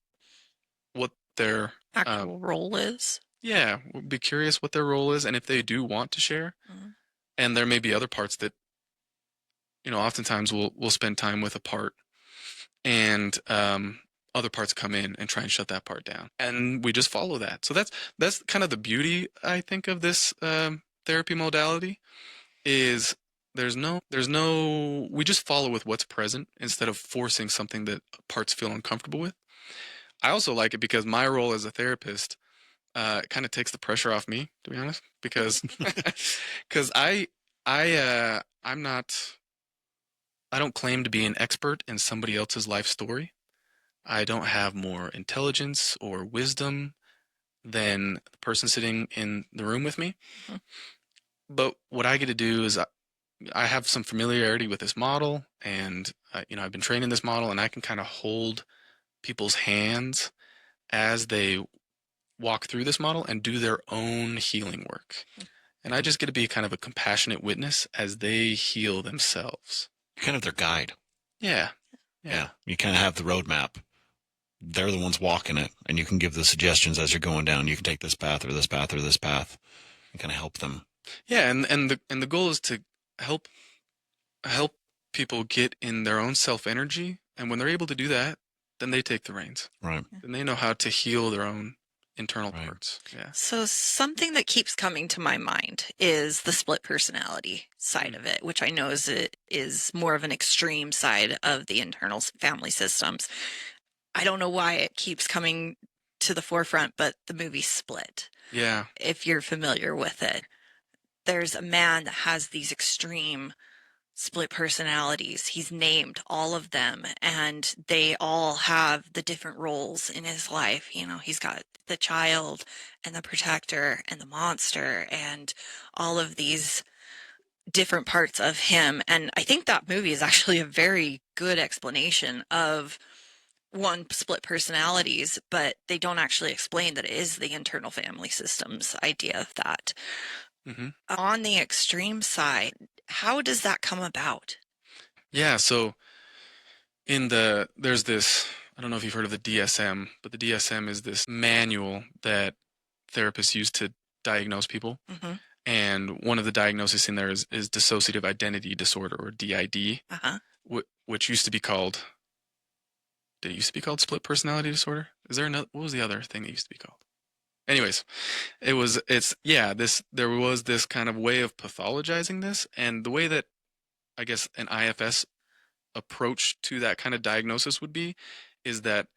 Actual role is. yeah, we'll be curious what their role is and if they do want to share. Mm. And there may be other parts that, oftentimes we'll spend time with a part and other parts come in and try and shut that part down, and we just follow that. So that's kind of the beauty, I think, of this therapy modality is there's no we just follow with what's present instead of forcing something that parts feel uncomfortable with. I also like it because my role as a therapist kind of takes the pressure off me, to be honest, because because I'm not I don't claim to be an expert in somebody else's life story. I don't have more intelligence or wisdom than the person sitting in the room with me. Mhm. But what I get to do is I have some familiarity with this model, and I've been trained in this model, and I can kind of hold people's hands as they walk through this model and do their own healing work. And I just get to be kind of a compassionate witness as they heal themselves. Kind of their guide. Yeah. Yeah. You kind of have the roadmap. They're the ones walking it, and you can give the suggestions as you're going down. You can take this path or this path or this path and kind of help them. Yeah, and the goal is to help help people get in their own self energy, and when they're able to do that, then they take the reins. Right. Then they know how to heal their own internal Right. parts. Yeah. So something that keeps coming to my mind is the split personality side of it, which I know is more of an extreme side of the internal family systems. I don't know why it keeps coming to the forefront, but the movie Split, Yeah. if you're familiar with it, there's a man that has these extreme split personalities. He's named all of them, and they all have the different roles in his life. He's got the child and the protector and the monster and all of these different parts of him. And I think that movie is actually a very good explanation of one, split personalities, but they don't actually explain that it is the internal family systems idea of that. Hmm. On the extreme side, how does that come about? Yeah. So there's this, I don't know if you've heard of the DSM, but the DSM is this manual that therapists use to diagnose people. Mm-hmm. And one of the diagnoses in there is dissociative identity disorder, or DID, Uh-huh. which used to be called, did it used to be called split personality disorder? Is there another, what was the other thing that used to be called? Anyways, there was this kind of way of pathologizing this, and the way that I guess an IFS approach to that kind of diagnosis would be is that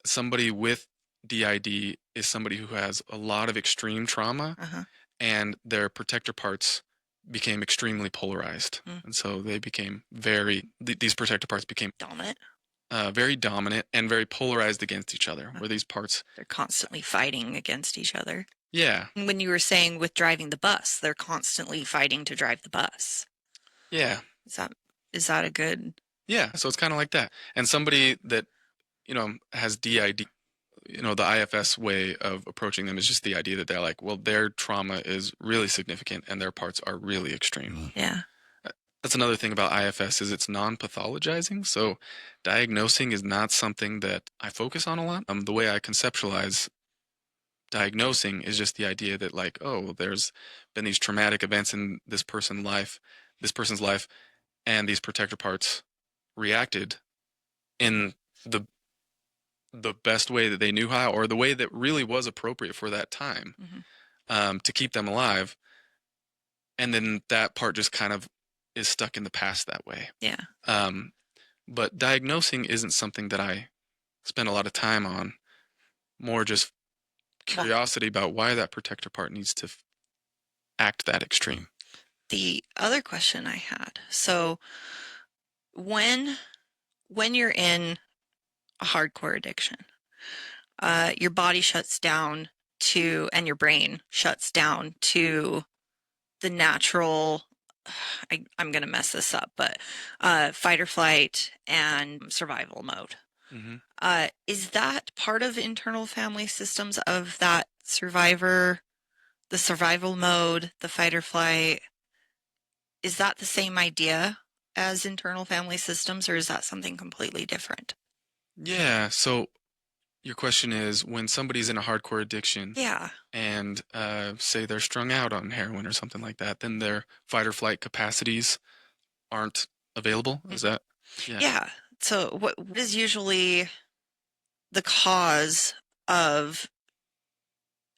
somebody with DID is somebody who has a lot of extreme trauma, Uh-huh. and their protector parts became extremely polarized. Mm. And so they became these protector parts became Dominant. very dominant and very polarized against each other, where these parts, They're constantly fighting against each other. yeah, When you were saying with driving the bus, they're constantly fighting to drive the bus. yeah, Is that a good? yeah. So it's kind of like that. And somebody that, has DID, the IFS way of approaching them is just the idea that they're like, well, their trauma is really significant and their parts are really extreme. Yeah. That's another thing about IFS is it's non-pathologizing. So diagnosing is not something that I focus on a lot. The way I conceptualize diagnosing is just the idea that, like, oh, there's been these traumatic events in this person's life, and these protector parts reacted in the the best way that they knew how, or the way that really was appropriate for that time, to keep them alive. And then that part just kind of is stuck in the past that way. Yeah. But diagnosing isn't something that I spend a lot of time on. More just curiosity about why that protector part needs to act that extreme. The other question I had, so when you're in a hardcore addiction, your body shuts down and your brain shuts down to the natural, I'm going to mess this up, but fight or flight and survival mode. Mm-hmm. Is that part of internal family systems of that survivor, the survival mode, the fight or flight? Is that the same idea as internal family systems, or is that something completely different? Yeah. So your question is when somebody's in a hardcore addiction Yeah. and say they're strung out on heroin or something like that, then their fight or flight capacities aren't available. Is that? Yeah. Yeah. So what is usually the cause of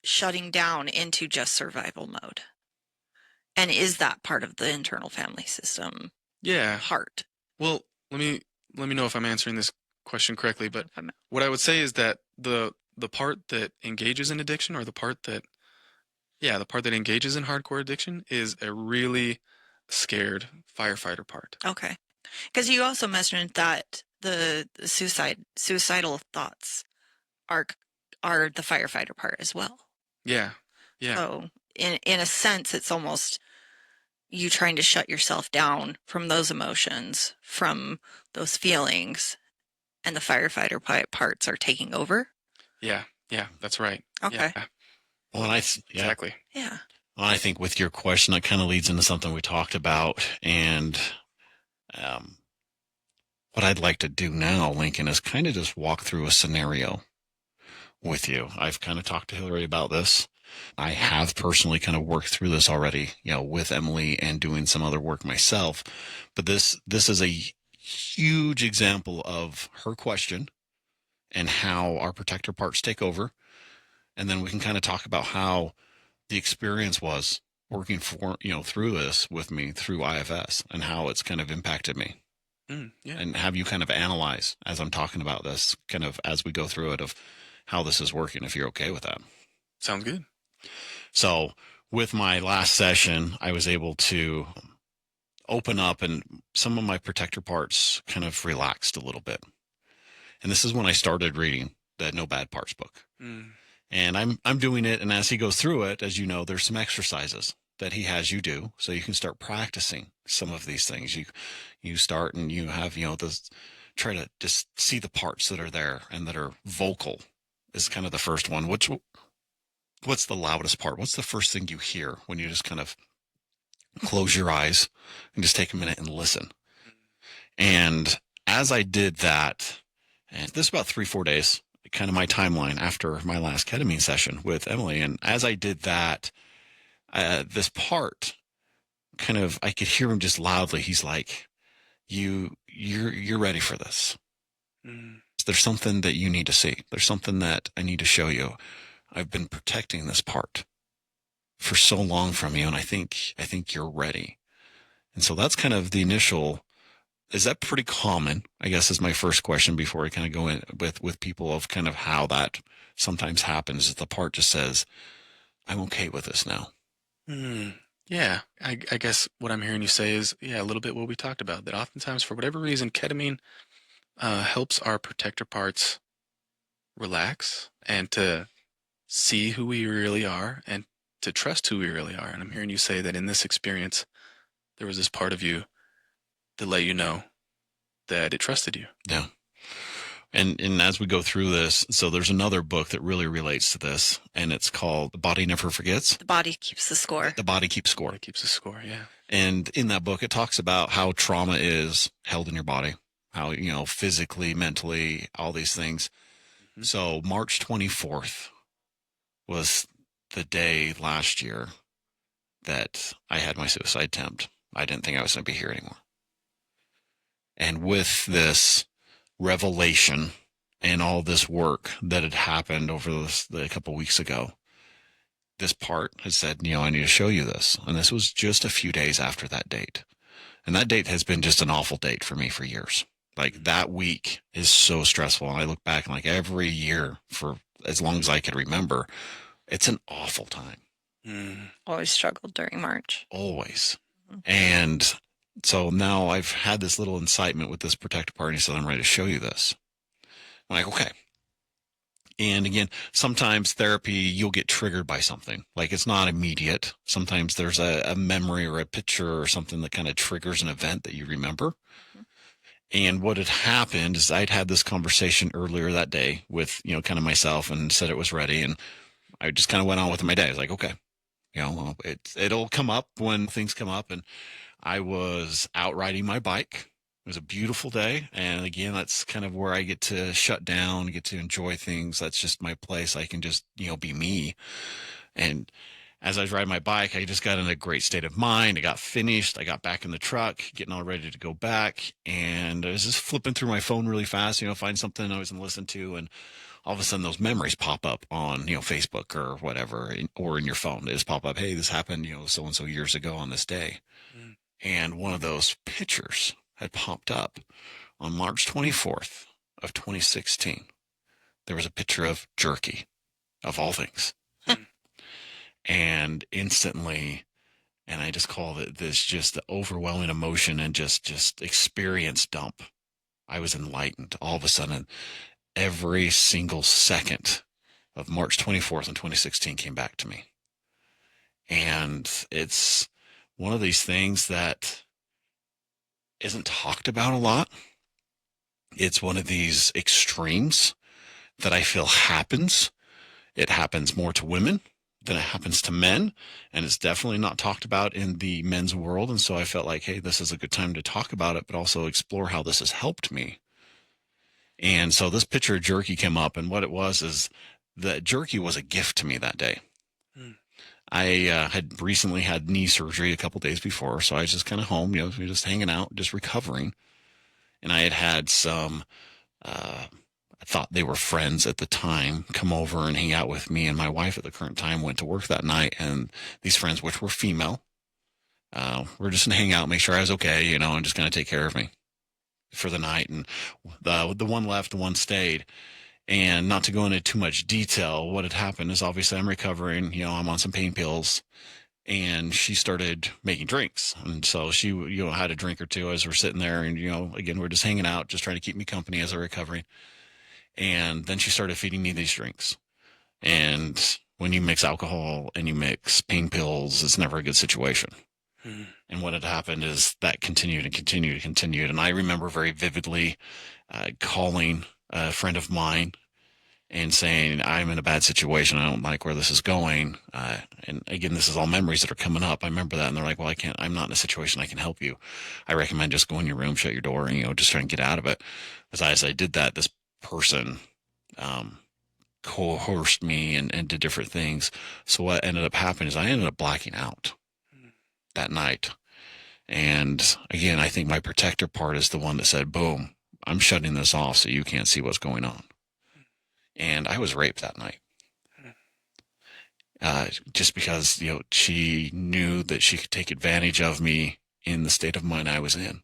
shutting down into just survival mode? And is that part of the internal family system Yeah. part? Well, let me know if I'm answering this question correctly, but what I would say is that the part that engages in addiction or the part that engages in hardcore addiction is a really scared firefighter part. Okay. Because you also mentioned that the suicidal thoughts are are the firefighter part as well. Yeah. Yeah. So in a sense, it's almost you trying to shut yourself down from those emotions, from those feelings, and the firefighter parts are taking over. Yeah. Yeah. That's right. Okay. Yeah. Well, Exactly. Yeah. Well, I think with your question, that kind of leads into something we talked about. And um, what I'd like to do now, Lincoln, is kind of just walk through a scenario with you. I've kind of talked to Hillary about this. I have personally kind of worked through this already, with Emily and doing some other work myself. But this is a huge example of her question and how our protector parts take over. And then we can kind of talk about how the experience was working through this with me through IFS and how it's kind of impacted me. Yeah. And have you kind of analyze as I'm talking about this, kind of as we go through it, of how this is working, if you're okay with that. Sounds good. So with my last session, I was able to open up and some of my protector parts kind of relaxed a little bit. And this is when I started reading the No Bad Parts book. And I'm doing it. And as he goes through it, as you know, there's some exercises that he has you do. So you can start practicing some of these things. You start and you have, this, try to just see the parts that are there and that are vocal is kind of the first one. What's the loudest part? What's the first thing you hear when you just kind of close your eyes and just take a minute and listen? And as I did that, and this is about 3-4 days, kind of my timeline after my last ketamine session with Emily. And as I did that, this part kind of, I could hear him just loudly. He's like, you're ready for this. There's something that you need to see. There's something that I need to show you. I've been protecting this part for so long from you. And I think you're ready. And so that's kind of the initial. Is that pretty common? I guess is my first question before I kind of go in with people of kind of how that sometimes happens. Is the part just says, I'm okay with this now. Yeah. I guess what I'm hearing you say is, a little bit what we talked about, that oftentimes for whatever reason, ketamine helps our protector parts relax and to see who we really are and to trust who we really are. And I'm hearing you say that in this experience, there was this part of you that let you know that it trusted you. Yeah. And as we go through this, so there's another book that really relates to this, and it's called The Body Never Forgets. The body keeps the score. The body keeps score. It keeps the score, yeah. And in that book, it talks about how trauma is held in your body, how, physically, mentally, all these things. So March 24th was the day last year that I had my suicide attempt. I didn't think I was going to be here anymore. And with this revelation and all this work that had happened over a couple of weeks ago, this part has said, I need to show you this. And this was just a few days after that date. And that date has been just an awful date for me for years. Like that week is so stressful. And I look back and like every year for as long as I can remember, it's an awful time. Always struggled during March. Always. And so now I've had this little incitement with this protective part. And he said, I'm ready to show you this. I'm like, okay. And again, sometimes therapy, you'll get triggered by something. Like it's not immediate. Sometimes there's a memory or a picture or something that kind of triggers an event that you remember. And what had happened is I'd had this conversation earlier that day with, kind of myself and said it was ready. And I just kind of went on with my day. I was like, okay, it'll come up when things come up. And I was out riding my bike It was a beautiful day. And again, that's kind of where I get to shut down, get to enjoy things. That's just my place. I can just, be me. And as I was riding my bike, I just got in a great state of mind. I got finished. I got back in the truck, getting all ready to go back. And I was just flipping through my phone really fast, find something I was going to listen to. And all of a sudden those memories pop up on, Facebook or whatever, or in your phone. They just pop up. Hey, this happened, so-and-so years ago on this day. Mm. And one of those pictures had popped up on March 24th of 2016. There was a picture of jerky, of all things. Mm. And instantly, and I just call it this, just the overwhelming emotion and just experience dump. I was enlightened. All of a sudden, every single second of March 24th in 2016 came back to me. And it's one of these things that isn't talked about a lot. It's one of these extremes that I feel happens. It happens more to women than it happens to men. And it's definitely not talked about in the men's world. And so I felt like, hey, this is a good time to talk about it, but also explore how this has helped me. And so this picture of jerky came up, and what it was is that jerky was a gift to me that day. Mm. I had recently had knee surgery a couple days before, so I was just kind of home, just hanging out, just recovering. And I had some, I thought they were friends at the time, come over and hang out with me. And my wife at the current time went to work that night, and these friends, which were female, were just going to hang out, make sure I was okay, and just kind of take care of me for the night. And the one left, the one stayed. And not to go into too much detail, what had happened is obviously I'm recovering, I'm on some pain pills, and she started making drinks. And so she, had a drink or two as we're sitting there, and, again, we're just hanging out, just trying to keep me company as I'm recovering. And then she started feeding me these drinks. And when you mix alcohol and you mix pain pills, it's never a good situation. Mm. And what had happened is that continued and continued and continued. And I remember very vividly calling a friend of mine and saying, I'm in a bad situation. I don't like where this is going. And again, this is all memories that are coming up. I remember that. And they're like, well, I'm not in a situation I can help you. I recommend just go in your room, shut your door, and, just try and get out of it. As I did that, this person coerced me and did different things. So what ended up happening is I ended up blacking out that night. And again, I think my protector part is the one that said, boom, I'm shutting this off so you can't see what's going on. And I was raped that night. Just because, she knew that she could take advantage of me in the state of mind I was in.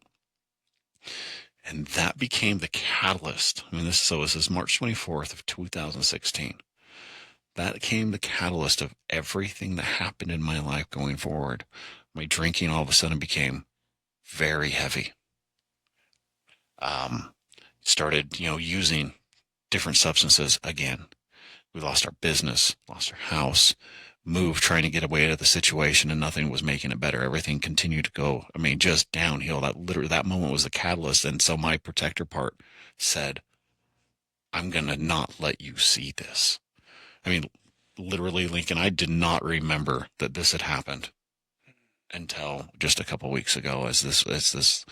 And that became the catalyst. I mean, this is March 24th of 2016. That became the catalyst of everything that happened in my life going forward. My drinking all of a sudden became very heavy. Started, using different substances again. We lost our business, lost our house, moved trying to get away out of the situation, and nothing was making it better. Everything continued to go, just downhill. That moment was the catalyst. And so my protector part said, I'm going to not let you see this. Literally, Lincoln, I did not remember that this had happened until just a couple of weeks ago as this.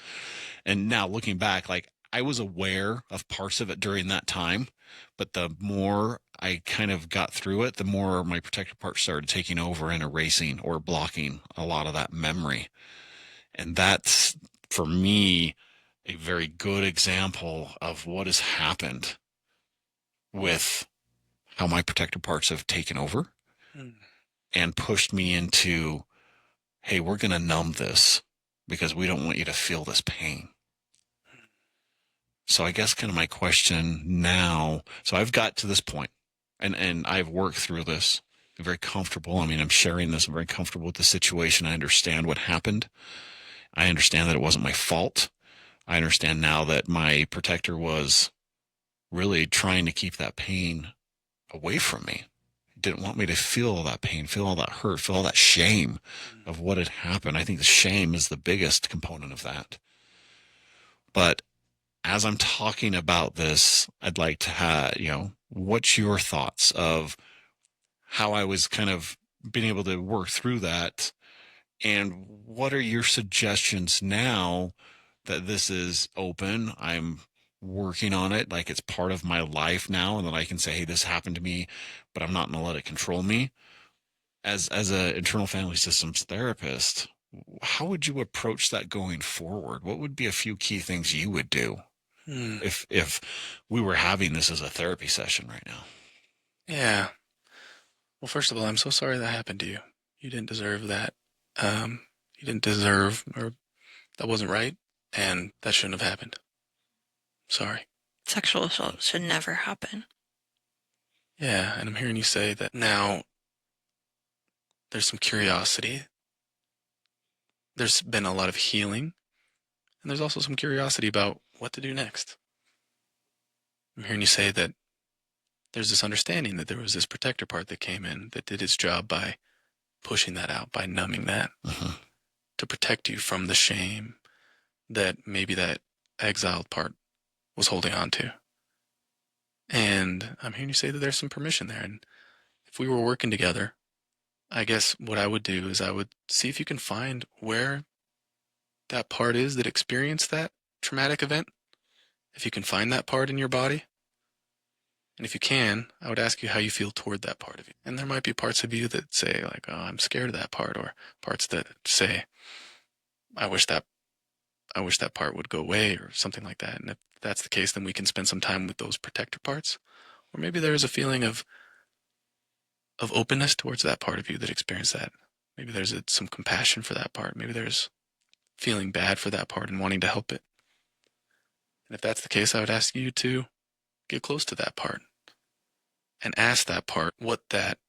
And now looking back, I was aware of parts of it during that time, but the more I kind of got through it, the more my protective part started taking over and erasing or blocking a lot of that memory. And that's, for me, a very good example of what has happened with how my protective parts have taken over and pushed me into, hey, we're going to numb this because we don't want you to feel this pain. So I guess kind of my question now, so I've got to this point and I've worked through this. I'm very comfortable. I'm sharing this. I'm very comfortable with the situation. I understand what happened. I understand that it wasn't my fault. I understand now that my protector was really trying to keep that pain away from me. Didn't want me to feel all that pain, feel all that hurt, feel all that shame of what had happened. I think the shame is the biggest component of that. But as I'm talking about this, I'd like to have, what's your thoughts of how I was kind of being able to work through that? And what are your suggestions now that this is open. I'm working on it like it's part of my life now, and that I can say, hey, this happened to me, but I'm not going to let it control me. As a internal family systems therapist, how would you approach that going forward? What would be a few key things you would do Hmm. if we were having this as a therapy session right now? Yeah. Well, first of all, I'm so sorry that happened to you. You didn't deserve that. You didn't deserve, or that wasn't right, and that shouldn't have happened. Sorry. Sexual assault should never happen. Yeah, and I'm hearing you say that now there's some curiosity. There's been a lot of healing, and there's also some curiosity about what to do next. I'm hearing you say that there's this understanding that there was this protector part that came in that did its job by pushing that out, by numbing that, Uh-huh. to protect you from the shame that maybe that exiled part was holding on to. And I'm hearing you say that there's some permission there. And if we were working together, I guess what I would do is I would see if you can find where that part is that experienced that traumatic event. If you can find that part in your body, and if you can, I would ask you how you feel toward that part of you. And there might be parts of you that say, like, oh, I'm scared of that part, or parts that say, I wish that I wish that part would go away, or something like that. And if that's the case, then we can spend some time with those protector parts. Or maybe there is a feeling of openness towards that part of you that experienced that. Maybe there's some compassion for that part. Maybe there's feeling bad for that part and wanting to help it. And if that's the case, I would ask you to get close to that part and ask that part what that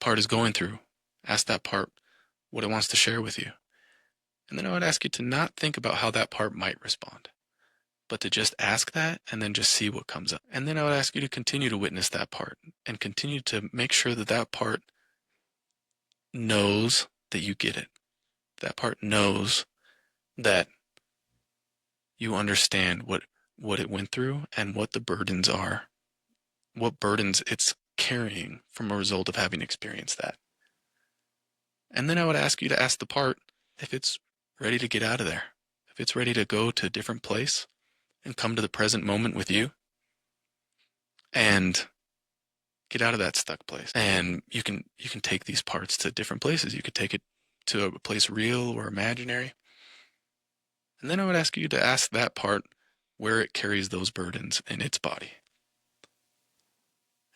part is going through. Ask that part what it wants to share with you. And then I would ask you to not think about how that part might respond, but to just ask that and then just see what comes up. And then I would ask you to continue to witness that part and continue to make sure that that part knows that you get it. That part knows that you understand what it went through and what the burdens are, what burdens it's carrying from a result of having experienced that. And then I would ask you to ask the part if it's ready to get out of there, if it's ready to go to a different place and come to the present moment with you and get out of that stuck place. And you can take these parts to different places. You could take it to a place real or imaginary. And then I would ask you to ask that part where it carries those burdens in its body.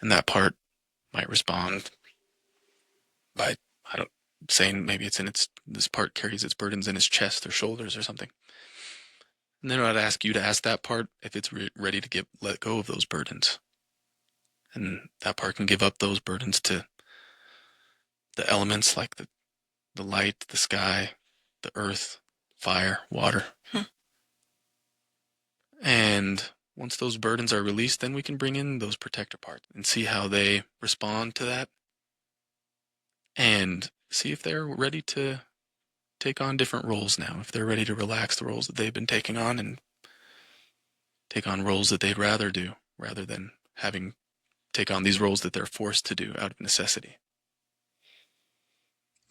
And that part might respond by, I don't, saying maybe this part carries its burdens in its chest or shoulders or something. And then I'd ask you to ask that part if it's ready to let go of those burdens. And that part can give up those burdens to the elements like the light, the sky, the earth, fire, water. And once those burdens are released, then we can bring in those protector parts and see how they respond to that and see if they're ready to take on different roles now, if they're ready to relax the roles that they've been taking on and take on roles that they'd rather do rather than having take on these roles that they're forced to do out of necessity.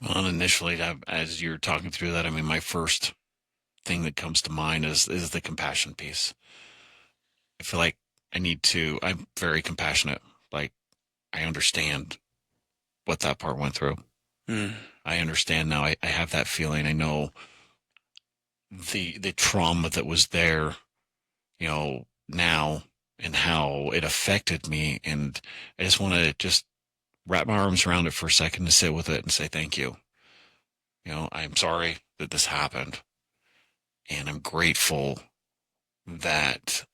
Well, initially, as you're talking through that, I mean, my first thing that comes to mind is the compassion piece. I feel like I'm very compassionate. Like, I understand what that part went through. Mm. I understand now. I have that feeling. I know the trauma that was there, now, and how it affected me. And I just want to just wrap my arms around it for a second and sit with it and say, thank you. I'm sorry that this happened. And I'm grateful that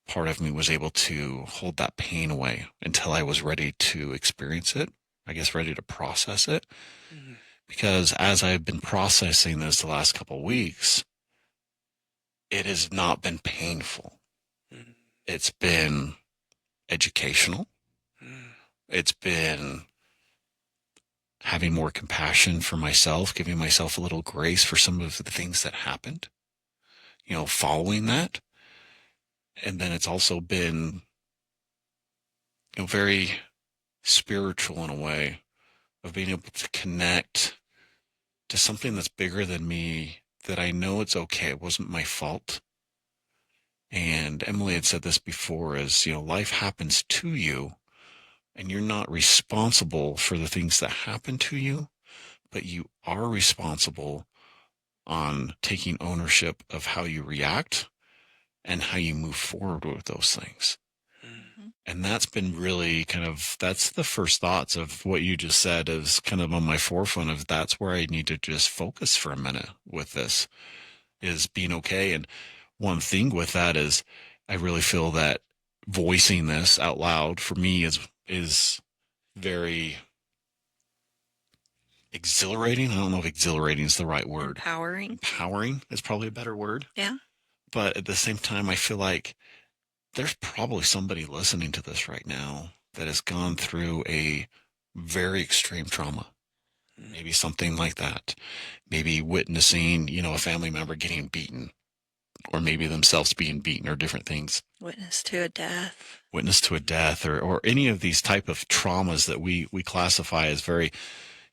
part of me was able to hold that pain away until I was ready to experience it. I guess ready to process it. Mm. Because as I've been processing this the last couple of weeks, it has not been painful. Mm. It's been educational. Mm. It's been having more compassion for myself, giving myself a little grace for some of the things that happened, following that. And then it's also been, very spiritual in a way of being able to connect to something that's bigger than me that I know it's okay. It wasn't my fault. And Emily had said this before is, life happens to you and you're not responsible for the things that happen to you, but you are responsible on taking ownership of how you react and how you move forward with those things. Mhm. And that's been really that's the first thoughts of what you just said is kind of on my forefront of that's where I need to just focus for a minute with this is being okay. And one thing with that is I really feel that voicing this out loud for me is very exhilarating. I don't know if exhilarating is the right word. Empowering. Empowering is probably a better word. Yeah. But at the same time, I feel like there's probably somebody listening to this right now that has gone through a very extreme trauma. Maybe something like that. Maybe witnessing, a family member getting beaten, or maybe themselves being beaten, or different things. Witness to a death. Witness to a death, or any of these type of traumas that we classify as very,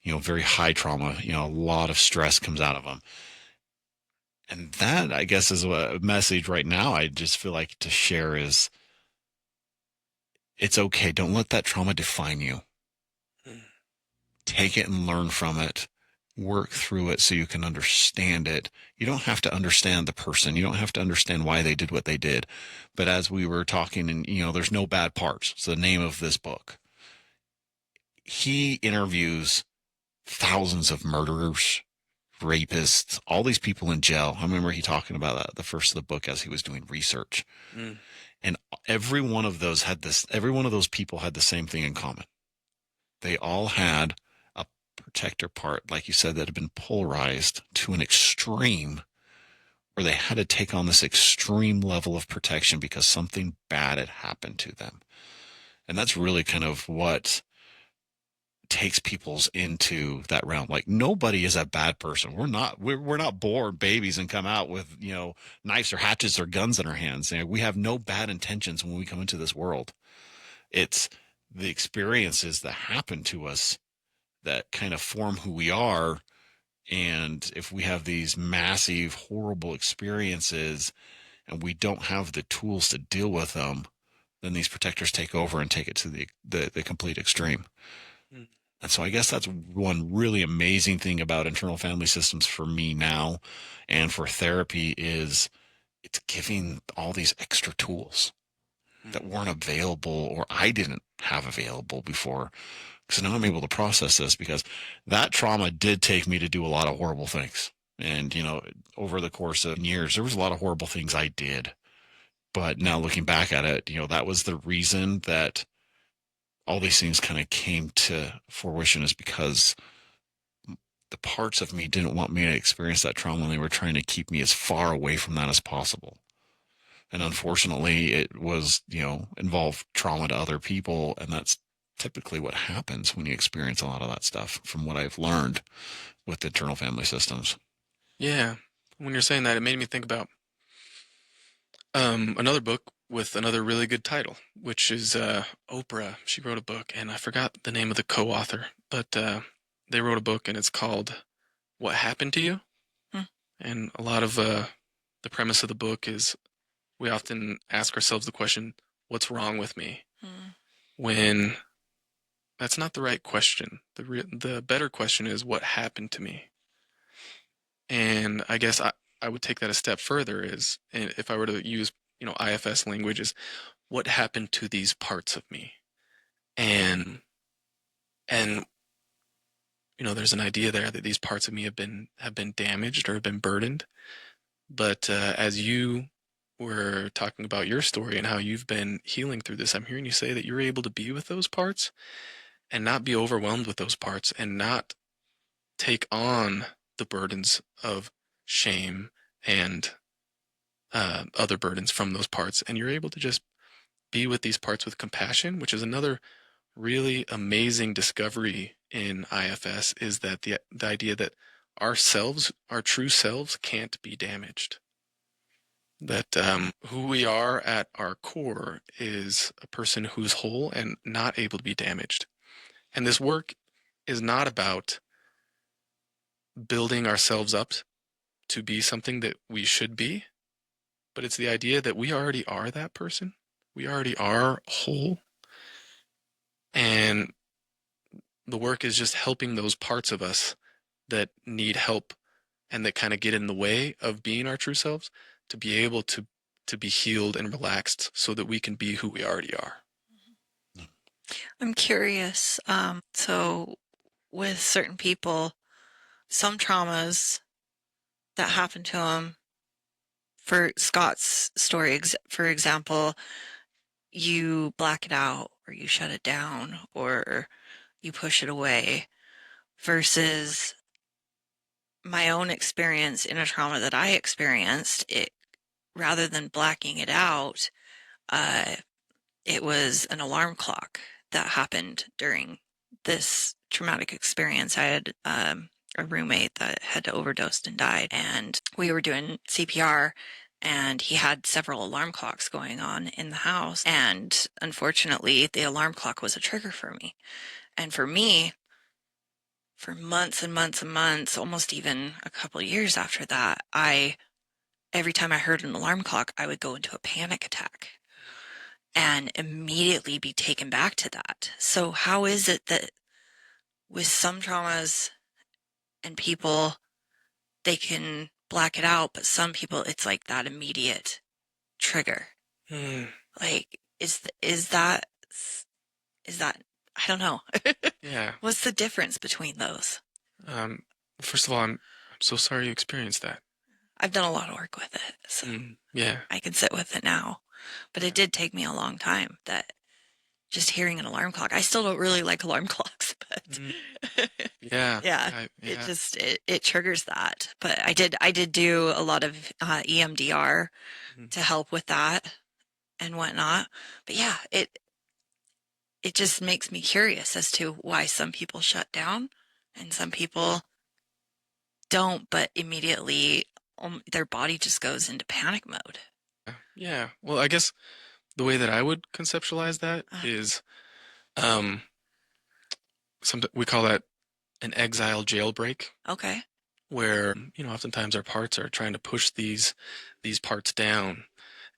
very high trauma. A lot of stress comes out of them. And that, I guess, is a message right now I just feel like to share is it's okay. Don't let that trauma define you. Take it and learn from it. Work through it so you can understand it. You don't have to understand the person. You don't have to understand why they did what they did. But as we were talking, and, there's no bad parts. It's the name of this book. He interviews thousands of murderers, rapists, all these people in jail. I remember he talking about that at the first of the book as he was doing research. And every one of those people had the same thing in common. They all had a protector part, like you said, that had been polarized to an extreme where they had to take on this extreme level of protection because something bad had happened to them. And that's really kind of what takes people's into that realm. Like nobody is a bad person. We're not born babies and come out with, knives or hatchets or guns in our hands. We have no bad intentions when we come into this world. It's the experiences that happen to us that kind of form who we are. And if we have these massive, horrible experiences and we don't have the tools to deal with them, then these protectors take over and take it to the complete extreme. And so I guess that's one really amazing thing about internal family systems for me now and for therapy is it's giving all these extra tools that weren't available or I didn't have available before. Because now I'm able to process this because that trauma did take me to do a lot of horrible things. And, over the course of years, there was a lot of horrible things I did. But now looking back at it, that was the reason that all these things kind of came to fruition is because the parts of me didn't want me to experience that trauma and they were trying to keep me as far away from that as possible. And unfortunately, it was, involved trauma to other people. And that's typically what happens when you experience a lot of that stuff from what I've learned with internal family systems. Yeah. When you're saying that, it made me think about another book with another really good title, which is Oprah. She wrote a book, and I forgot the name of the co-author, but they wrote a book, and it's called What Happened to You? Hmm. And a lot of the premise of the book is we often ask ourselves the question, what's wrong with me? When that's not the right question. The better question is, what happened to me? And I guess I would take that a step further is, and if I were to use, IFS language is, what happened to these parts of me? And there's an idea there that these parts of me have been damaged or have been burdened. But as you were talking about your story and how you've been healing through this, I'm hearing you say that you're able to be with those parts and not be overwhelmed with those parts and not take on the burdens of shame and other burdens from those parts. And you're able to just be with these parts with compassion, which is another really amazing discovery in IFS, is that the idea that our true selves can't be damaged. That who we are at our core is a person who's whole and not able to be damaged. And this work is not about building ourselves up to be something that we should be, but it's the idea that we already are that person. We already are whole. And the work is just helping those parts of us that need help and that kind of get in the way of being our true selves to be able to be healed and relaxed so that we can be who we already are. I'm curious. So with certain people, some traumas that happen to them, for Scott's story, for example, you black it out or you shut it down or you push it away versus my own experience in a trauma that I experienced, it rather than blacking it out, it was an alarm clock that happened during this traumatic experience. I had a roommate that had overdosed and died, and we were doing CPR, and he had several alarm clocks going on in the house. And unfortunately, the alarm clock was a trigger for me. And for me, for months and months and months, almost even a couple of years after that, every time I heard an alarm clock, I would go into a panic attack and immediately be taken back to that. So how is it that with some traumas and people, they can black it out, but some people, it's like that immediate trigger? Like, is that, I don't know. Yeah. What's the difference between those? First of all, I'm so sorry you experienced that. I've done a lot of work with it, so yeah. I can sit with it now. But it did take me a long time, that just hearing an alarm clock. I still don't really like alarm clocks, but yeah. yeah, it triggers that. But I did do a lot of EMDR to help with that and whatnot. But yeah, it just makes me curious as to why some people shut down and some people don't, but immediately their body just goes into panic mode. Yeah. Well, I guess the way that I would conceptualize that is, we call that an exile jailbreak. Okay. Where, oftentimes our parts are trying to push these parts down,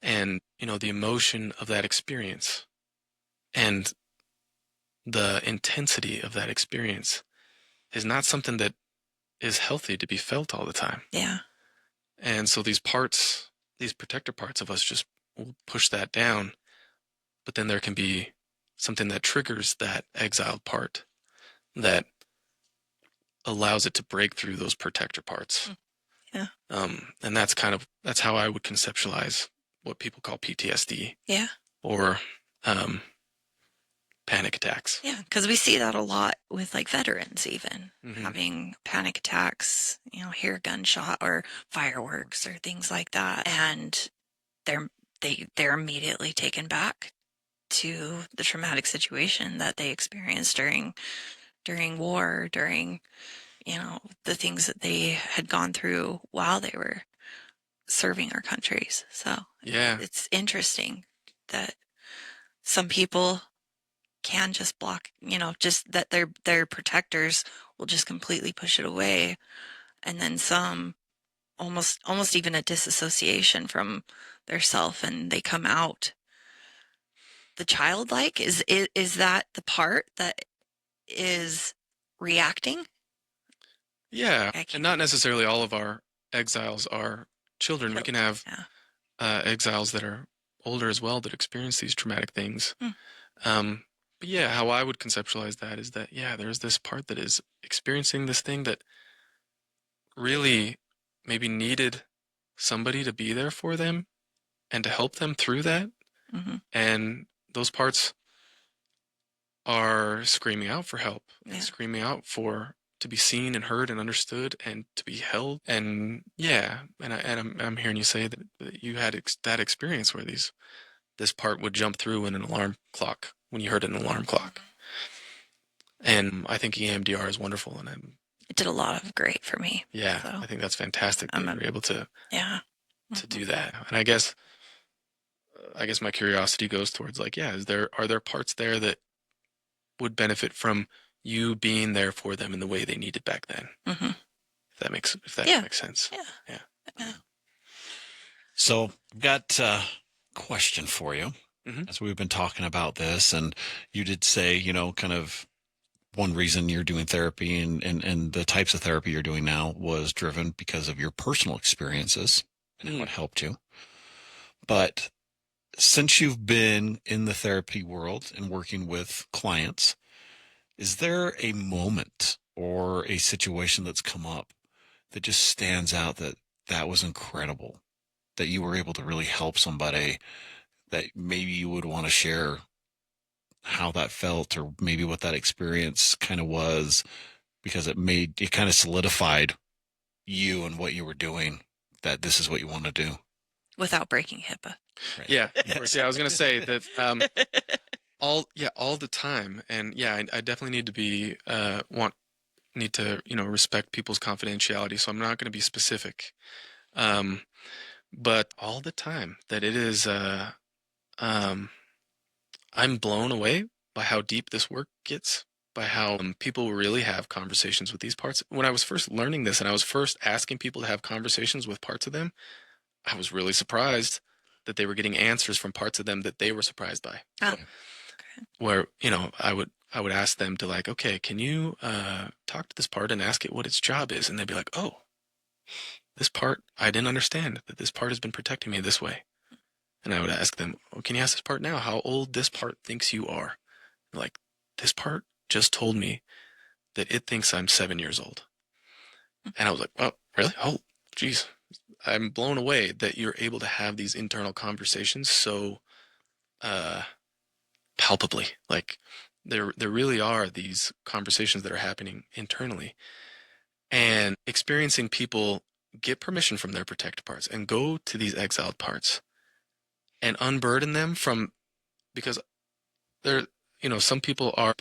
and, the emotion of that experience and the intensity of that experience is not something that is healthy to be felt all the time. Yeah. And so these protector parts of us just will push that down, but then there can be something that triggers that exiled part that allows it to break through those protector parts. Yeah. And that's how I would conceptualize what people call PTSD. Yeah. Or panic attacks. Yeah, because we see that a lot with like veterans, even having panic attacks, hear a gunshot or fireworks or things like that, and they're immediately taken back to the traumatic situation that they experienced during war, during the things that they had gone through while they were serving our countries. So yeah, it's interesting that some people can just block, just that their protectors will just completely push it away, and then some almost even a disassociation from their self, and they come out the childlike. Is that the part that is reacting? Yeah, and not necessarily all of our exiles are children. We can have exiles that are older as well that experience these traumatic things. But yeah, how I would conceptualize that is that, there's this part that is experiencing this thing that really maybe needed somebody to be there for them and to help them through that. And those parts are screaming out for help and screaming out to be seen and heard and understood and to be held. And I'm hearing you say that you had that experience where this part would jump through in an alarm clock when you heard an alarm clock. And I think EMDR is wonderful, and it did a lot of great for me. Yeah, so I think that's fantastic that you're able to do that. And I guess my curiosity goes towards like, are there parts there that would benefit from you being there for them in the way they needed back then? If that Yeah. makes sense. Yeah. Yeah. So I've got a question for you. Mhm. As we've been talking about this, and you did say, kind of one reason you're doing therapy and the types of therapy you're doing now was driven because of your personal experiences and how it helped you. But since you've been in the therapy world and working with clients, is there a moment or a situation that's come up that just stands out that was incredible, that you were able to really help somebody, that maybe you would want to share how that felt or maybe what that experience kind of was, because it kind of solidified you and what you were doing, that this is what you want to do. Without breaking HIPAA. Right. Yeah, of course. Yeah, I was gonna say that all the time, and yeah, I definitely need to be need to respect people's confidentiality, so I'm not gonna be specific. Um, but all the time that it is um I'm blown away by how deep this work gets, by how people really have conversations with these parts. When I was first learning this and I was first asking people to have conversations with parts of them, I was really surprised that they were getting answers from parts of them that they were surprised by. Oh, So, where, I would ask them to like, okay, can you talk to this part and ask it what its job is? And they'd be like, oh, this part, I didn't understand that this part has been protecting me this way. And I would ask them, oh, can you ask this part now how old this part thinks you are? Like, this part just told me that it thinks I'm 7 years old. And I was like, oh, really? Oh, geez. I'm blown away that you're able to have these internal conversations so palpably. Like, there really are these conversations that are happening internally. And experiencing people get permission from their protected parts and go to these exiled parts and unburden them from, because they're, some people are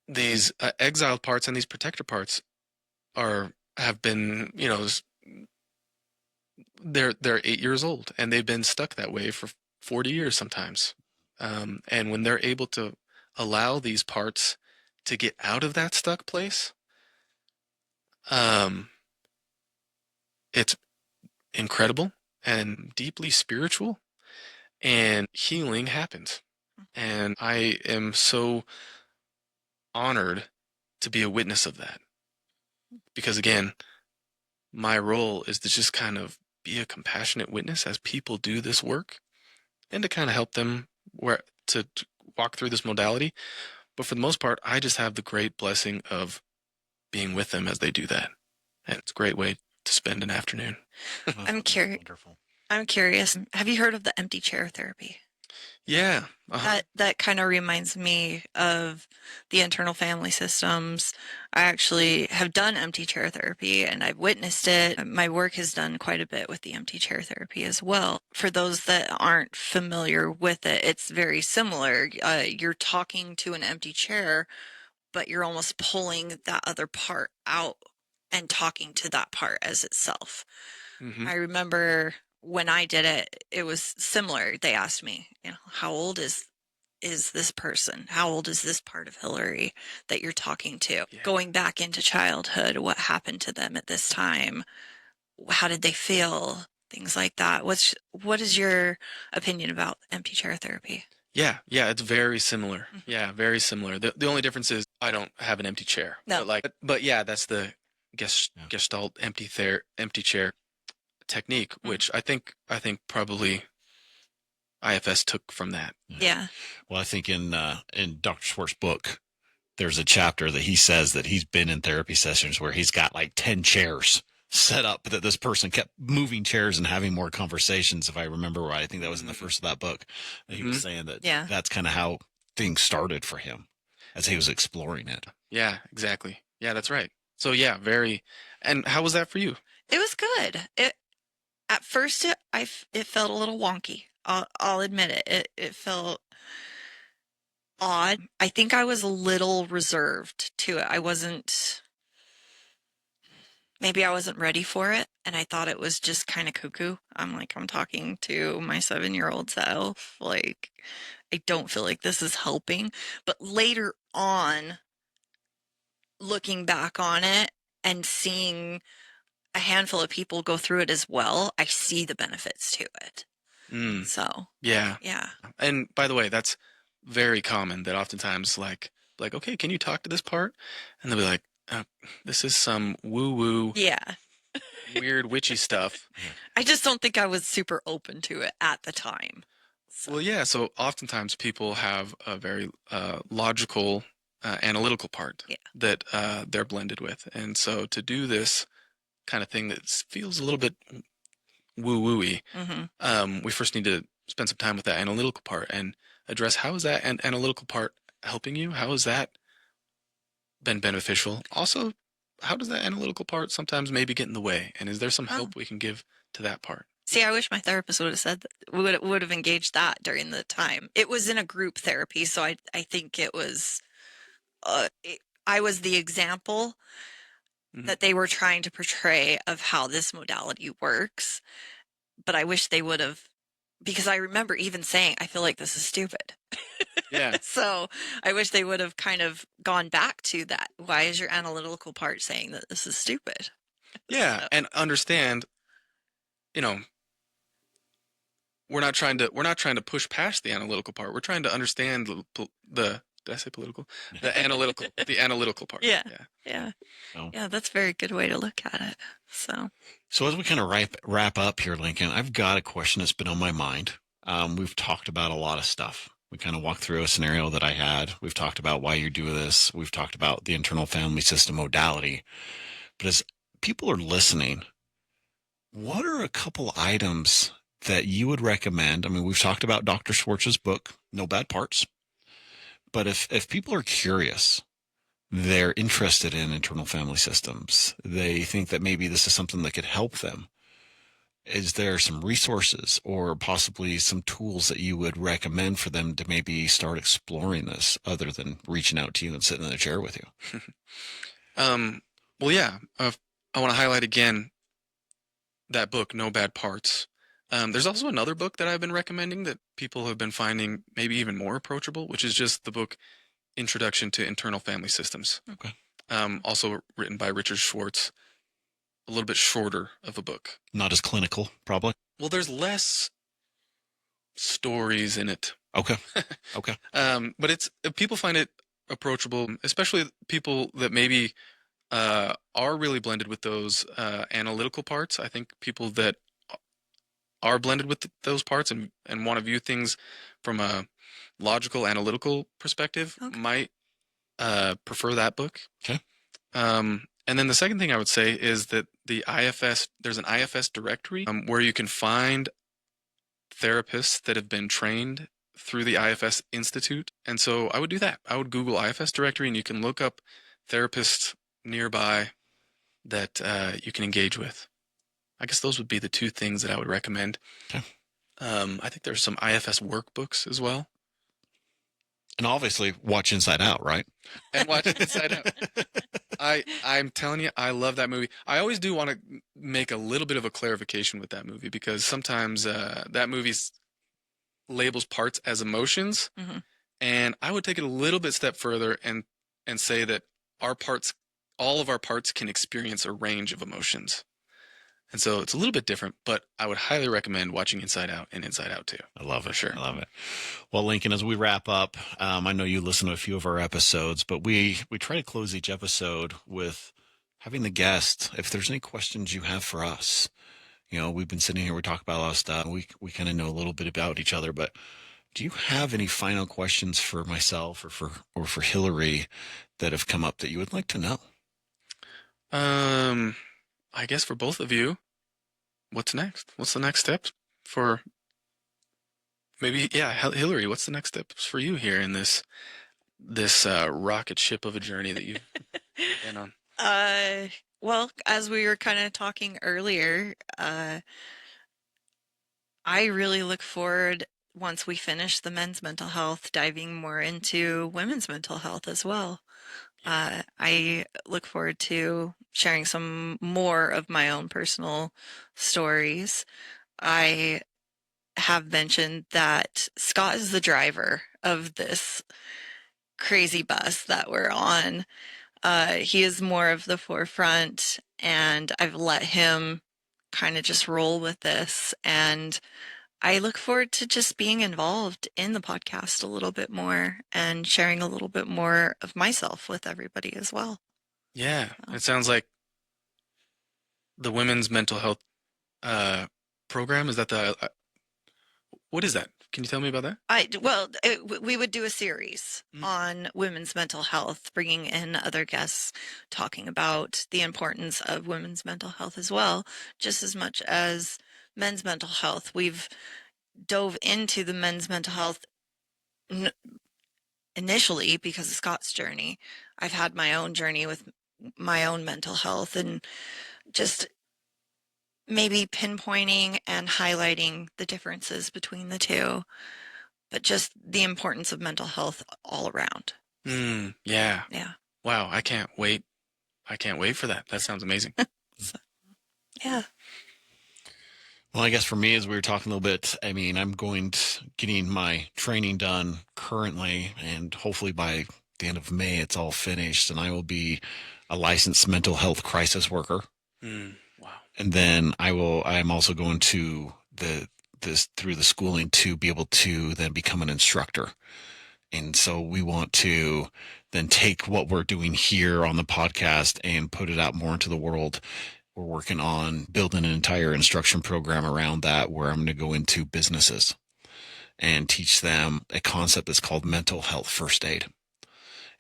these exiled parts and these protector parts have been, they're 8 years old and they've been stuck that way for 40 years sometimes. And when they're able to allow these parts to get out of that stuck place, um, it's incredible and deeply spiritual, and healing happens. And I am so honored to be a witness of that, because again, my role is to just kind of be a compassionate witness as people do this work and to kind of help them to walk through this modality. But for the most part, I just have the great blessing of being with them as they do that. And it's a great way to spend an afternoon. I'm curious. Wonderful. I'm curious. Have you heard of the empty chair therapy? Yeah. That kind of reminds me of the internal family systems. I actually have done empty chair therapy and I've witnessed it. My work has done quite a bit with the empty chair therapy as well. For those that aren't familiar with it, it's very similar. You're talking to an empty chair, but you're almost pulling that other part out and talking to that part as itself. Mm-hmm. I remember when I did it, it was similar. They asked me, how old is this person? How old is this part of Hillary that you're talking to? Yeah. Going back into childhood, what happened to them at this time? How did they feel? Things like that. What is your opinion about empty chair therapy? Yeah, it's very similar. Mhm. Yeah, very similar. The only difference is I don't have an empty chair. No. But yeah, that's the Yeah. Gestalt empty chair technique, which I think probably IFS took from that. Yeah. Well, I think in Dr. Schwartz's book, there's a chapter that he says that he's been in therapy sessions where he's got like 10 chairs set up, that this person kept moving chairs and having more conversations. If I remember right, I think that was in the first of that book. He was saying that that's kind of how things started for him as he was exploring it. Yeah, exactly. Yeah, that's right. So yeah, very. And how was that for you? It was good. At first it felt a little wonky. I'll admit it. It felt odd. I think I was a little reserved to it. Maybe I wasn't ready for it, and I thought it was just kind of cuckoo. I'm talking to my 7-year-old self. Like, I don't feel like this is helping. But later on, looking back on it, and seeing a handful of people go through it as well, I see the benefits to it. Mm, So, yeah. yeah. And by the way, that's very common that oftentimes like, okay, can you talk to this part? And they'll be like, this is some woo-woo, Yeah. weird witchy stuff. I just don't think I was super open to it at the time. So, Well, yeah, so oftentimes people have a very logical, analytical part yeah. that they're blended with. And so to do this kind of thing that feels a little bit woo-wooey, Mm-hmm. we first need to spend some time with that analytical part and address how is that analytical part helping you? How has that been beneficial? Also, how does that analytical part sometimes maybe get in the way? And is there some Oh. help we can give to that part? See, I wish my therapist would have said that, would have engaged that during the time. It was in a group therapy, so I think it was I was the example Mhm. that they were trying to portray of how this modality works. But I wish they would have, because I remember even saying, I feel like this is stupid. Yeah. So I wish they would have kind of gone back to that. Why is your analytical part saying that this is stupid? Yeah, So, and understand, you know, we're not trying to push past the analytical part. We're trying to understand the did I say political? The analytical part. yeah. Yeah. Yeah. So, Yeah. That's a very good way to look at it. so as we kind of wrap up here, Lincoln, I've got a question that's been on my mind. We've talked about a lot of stuff. We kind of walked through a scenario that I had. We've talked about why you do this. We've talked about the internal family system modality. But as people are listening, what are a couple items that you would recommend? I mean, we've talked about Dr. Schwartz's book, No Bad Parts. But if people are curious, they're interested in internal family systems, they think that maybe this is something that could help them. Is there some resources or possibly some tools that you would recommend for them to maybe start exploring this other than reaching out to you and sitting in a chair with you? Well, yeah. I want to highlight again that book, No Bad Parts. There's also another book that I've been recommending that people have been finding maybe even more approachable, which is just the book Introduction to Internal Family Systems. Okay. Also written by Richard Schwartz. A little bit shorter of a book. Not as clinical, probably. Well, there's less stories in it. Okay. Okay. But it's people find it approachable, especially people that maybe are really blended with those analytical parts. I think people that are blended with those parts and want to view things from a logical, analytical perspective Okay. might prefer that book. Okay. And then the second thing I would say is that there's an IFS directory where you can find therapists that have been trained through the IFS Institute. And so I would do that. I would Google IFS directory and you can look up therapists nearby that you can engage with. I guess those would be the two things that I would recommend. Okay. I think there's some IFS workbooks as well. And obviously watch Inside Out, right? And watch Inside Out. I'm telling you, I love that movie. I always do want to make a little bit of a clarification with that movie because sometimes that movie labels parts as emotions, Mm-hmm. and I would take it a little bit step further and say that all of our parts can experience a range of emotions. And so it's a little bit different, but I would highly recommend watching Inside Out and Inside Out too. I love it. For sure. I love it. Well, Lincoln, as we wrap up, I know you listen to a few of our episodes, but we try to close each episode with having the guest, if there's any questions you have for us. You know, we've been sitting here, we talk about a lot of stuff. We kind of know a little bit about each other, but do you have any final questions for myself or for Hillary that have come up that you would like to know? I guess for both of you, what's next? What's the next step for maybe, yeah, Hillary, what's the next steps for you here in this rocket ship of a journey that you've been on? Well, as we were kind of talking earlier, I really look forward, once we finish the men's mental health, diving more into women's mental health as well. I look forward to sharing some more of my own personal stories. I have mentioned that Scott is the driver of this crazy bus that we're on. He is more of the forefront, and I've let him kind of just roll with this. And I look forward to just being involved in the podcast a little bit more and sharing a little bit more of myself with everybody as well. Yeah, it sounds like the women's mental health uh, program. Is that the what is that? Can you tell me about that? We would do a series on women's mental health, bringing in other guests, talking about the importance of women's mental health as well, just as much as men's mental health. We've dove into the men's mental health initially because of Scott's journey. I've had my own journey with my own mental health, and just maybe pinpointing and highlighting the differences between the two, but just the importance of mental health all around. Yeah. Yeah. Wow, I can't wait. I can't wait for that. That sounds amazing. So, yeah. Well, I guess for me, as we were talking a little bit, I mean, getting my training done currently, and hopefully by the end of May, it's all finished, and I will be a licensed mental health crisis worker. Wow. And then I am also going to through the schooling to be able to then become an instructor. And so we want to then take what we're doing here on the podcast and put it out more into the world. We're working on building an entire instruction program around that, where I'm going to go into businesses and teach them a concept that's called mental health first aid.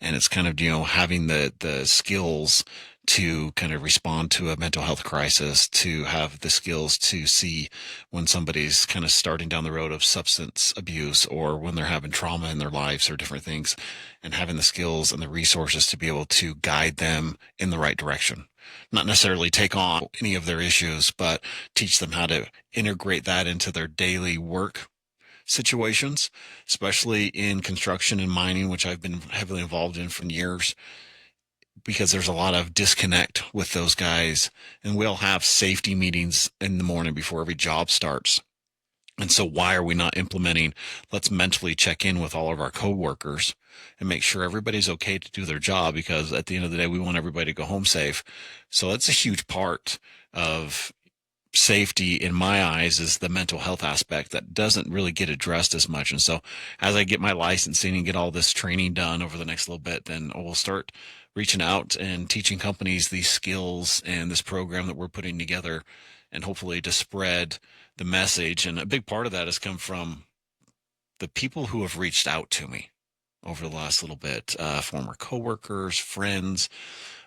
And it's kind of, having the skills to kind of respond to a mental health crisis, to have the skills to see when somebody's kind of starting down the road of substance abuse, or when they're having trauma in their lives or different things, and having the skills and the resources to be able to guide them in the right direction. Not necessarily take on any of their issues, but teach them how to integrate that into their daily work situations, especially in construction and mining, which I've been heavily involved in for years, because there's a lot of disconnect with those guys. And we'll have safety meetings in the morning before every job starts. And so why are we not implementing, let's mentally check in with all of our coworkers and make sure everybody's okay to do their job, because at the end of the day, we want everybody to go home safe. So that's a huge part of safety in my eyes, is the mental health aspect that doesn't really get addressed as much. And so as I get my licensing and get all this training done over the next little bit, then we'll start reaching out and teaching companies these skills and this program that we're putting together, and hopefully to spread the message. And a big part of that has come from the people who have reached out to me over the last little bit, former coworkers, friends,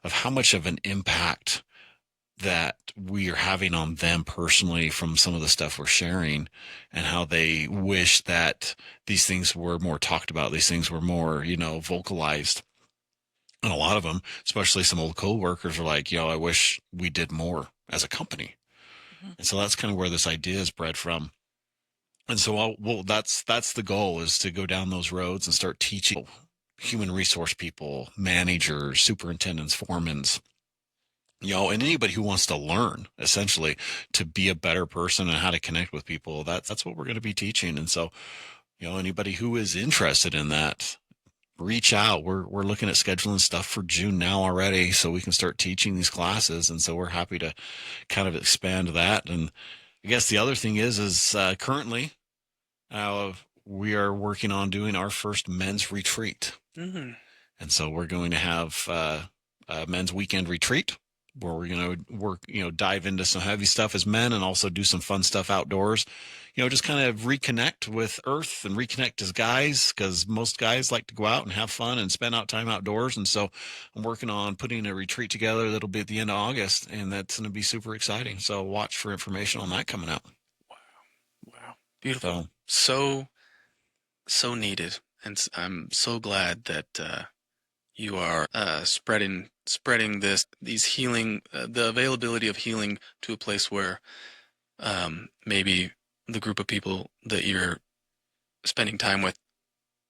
of how much of an impact that we are having on them personally from some of the stuff we're sharing, and how they wish that these things were more talked about, these things were more, vocalized. And a lot of them, especially some old coworkers, are like, I wish we did more as a company. Mm-hmm. And so that's kind of where this idea is bred from. And so that's the goal, is to go down those roads and start teaching human resource people, managers, superintendents, foremans, and anybody who wants to learn, essentially, to be a better person and how to connect with people. That's what we're going to be teaching. And so, anybody who is interested in that, reach out. We're looking at scheduling stuff for June now already, so we can start teaching these classes. And so we're happy to kind of expand that. And I guess the other thing is currently we are working on doing our first men's retreat. Mm-hmm. And so we're going to have a men's weekend retreat, where we're going to work, dive into some heavy stuff as men, and also do some fun stuff outdoors, just kind of reconnect with Earth and reconnect as guys, because most guys like to go out and have fun and spend time outdoors. And so I'm working on putting a retreat together that'll be at the end of August, and that's going to be super exciting. So watch for information on that coming out. Wow. Beautiful. So needed. And I'm so glad that, you are spreading these healing, the availability of healing to a place where maybe the group of people that you're spending time with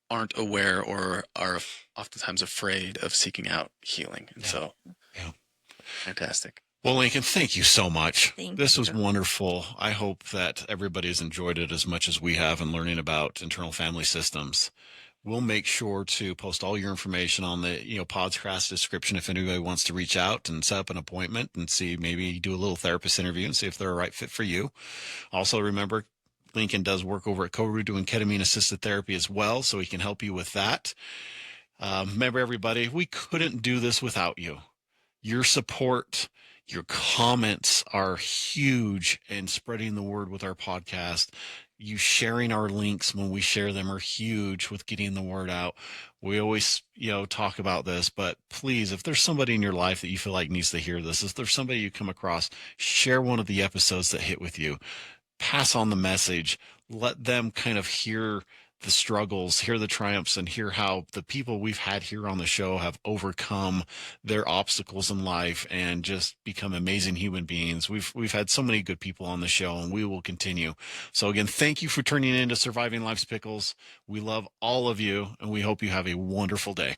aren't aware, or are oftentimes afraid of seeking out healing. And so, fantastic. Well, Lincoln, thank you so much. This was wonderful. I hope that everybody has enjoyed it as much as we have in learning about internal family systems. we'll make sure to post all your information on the, podcast description if anybody wants to reach out and set up an appointment and see, maybe do a little therapist interview and see if they're a right fit for you. Also, remember, Lincoln does work over at Koru doing ketamine assisted therapy as well, so he can help you with that. Remember, everybody, we couldn't do this without you. Your support, your comments are huge in spreading the word with our podcast. You sharing our links when we share them are huge with getting the word out. We always, talk about this, but please, if there's somebody in your life that you feel like needs to hear this, if there's somebody you come across, share one of the episodes that hit with you. Pass on the message. Let them kind of hear the struggles, hear the triumphs, and hear how the people we've had here on the show have overcome their obstacles in life and just become amazing human beings. We've had so many good people on the show, and we will continue. So again, thank you for tuning in to Surviving Life's Pickles. We love all of you, and we hope you have a wonderful day.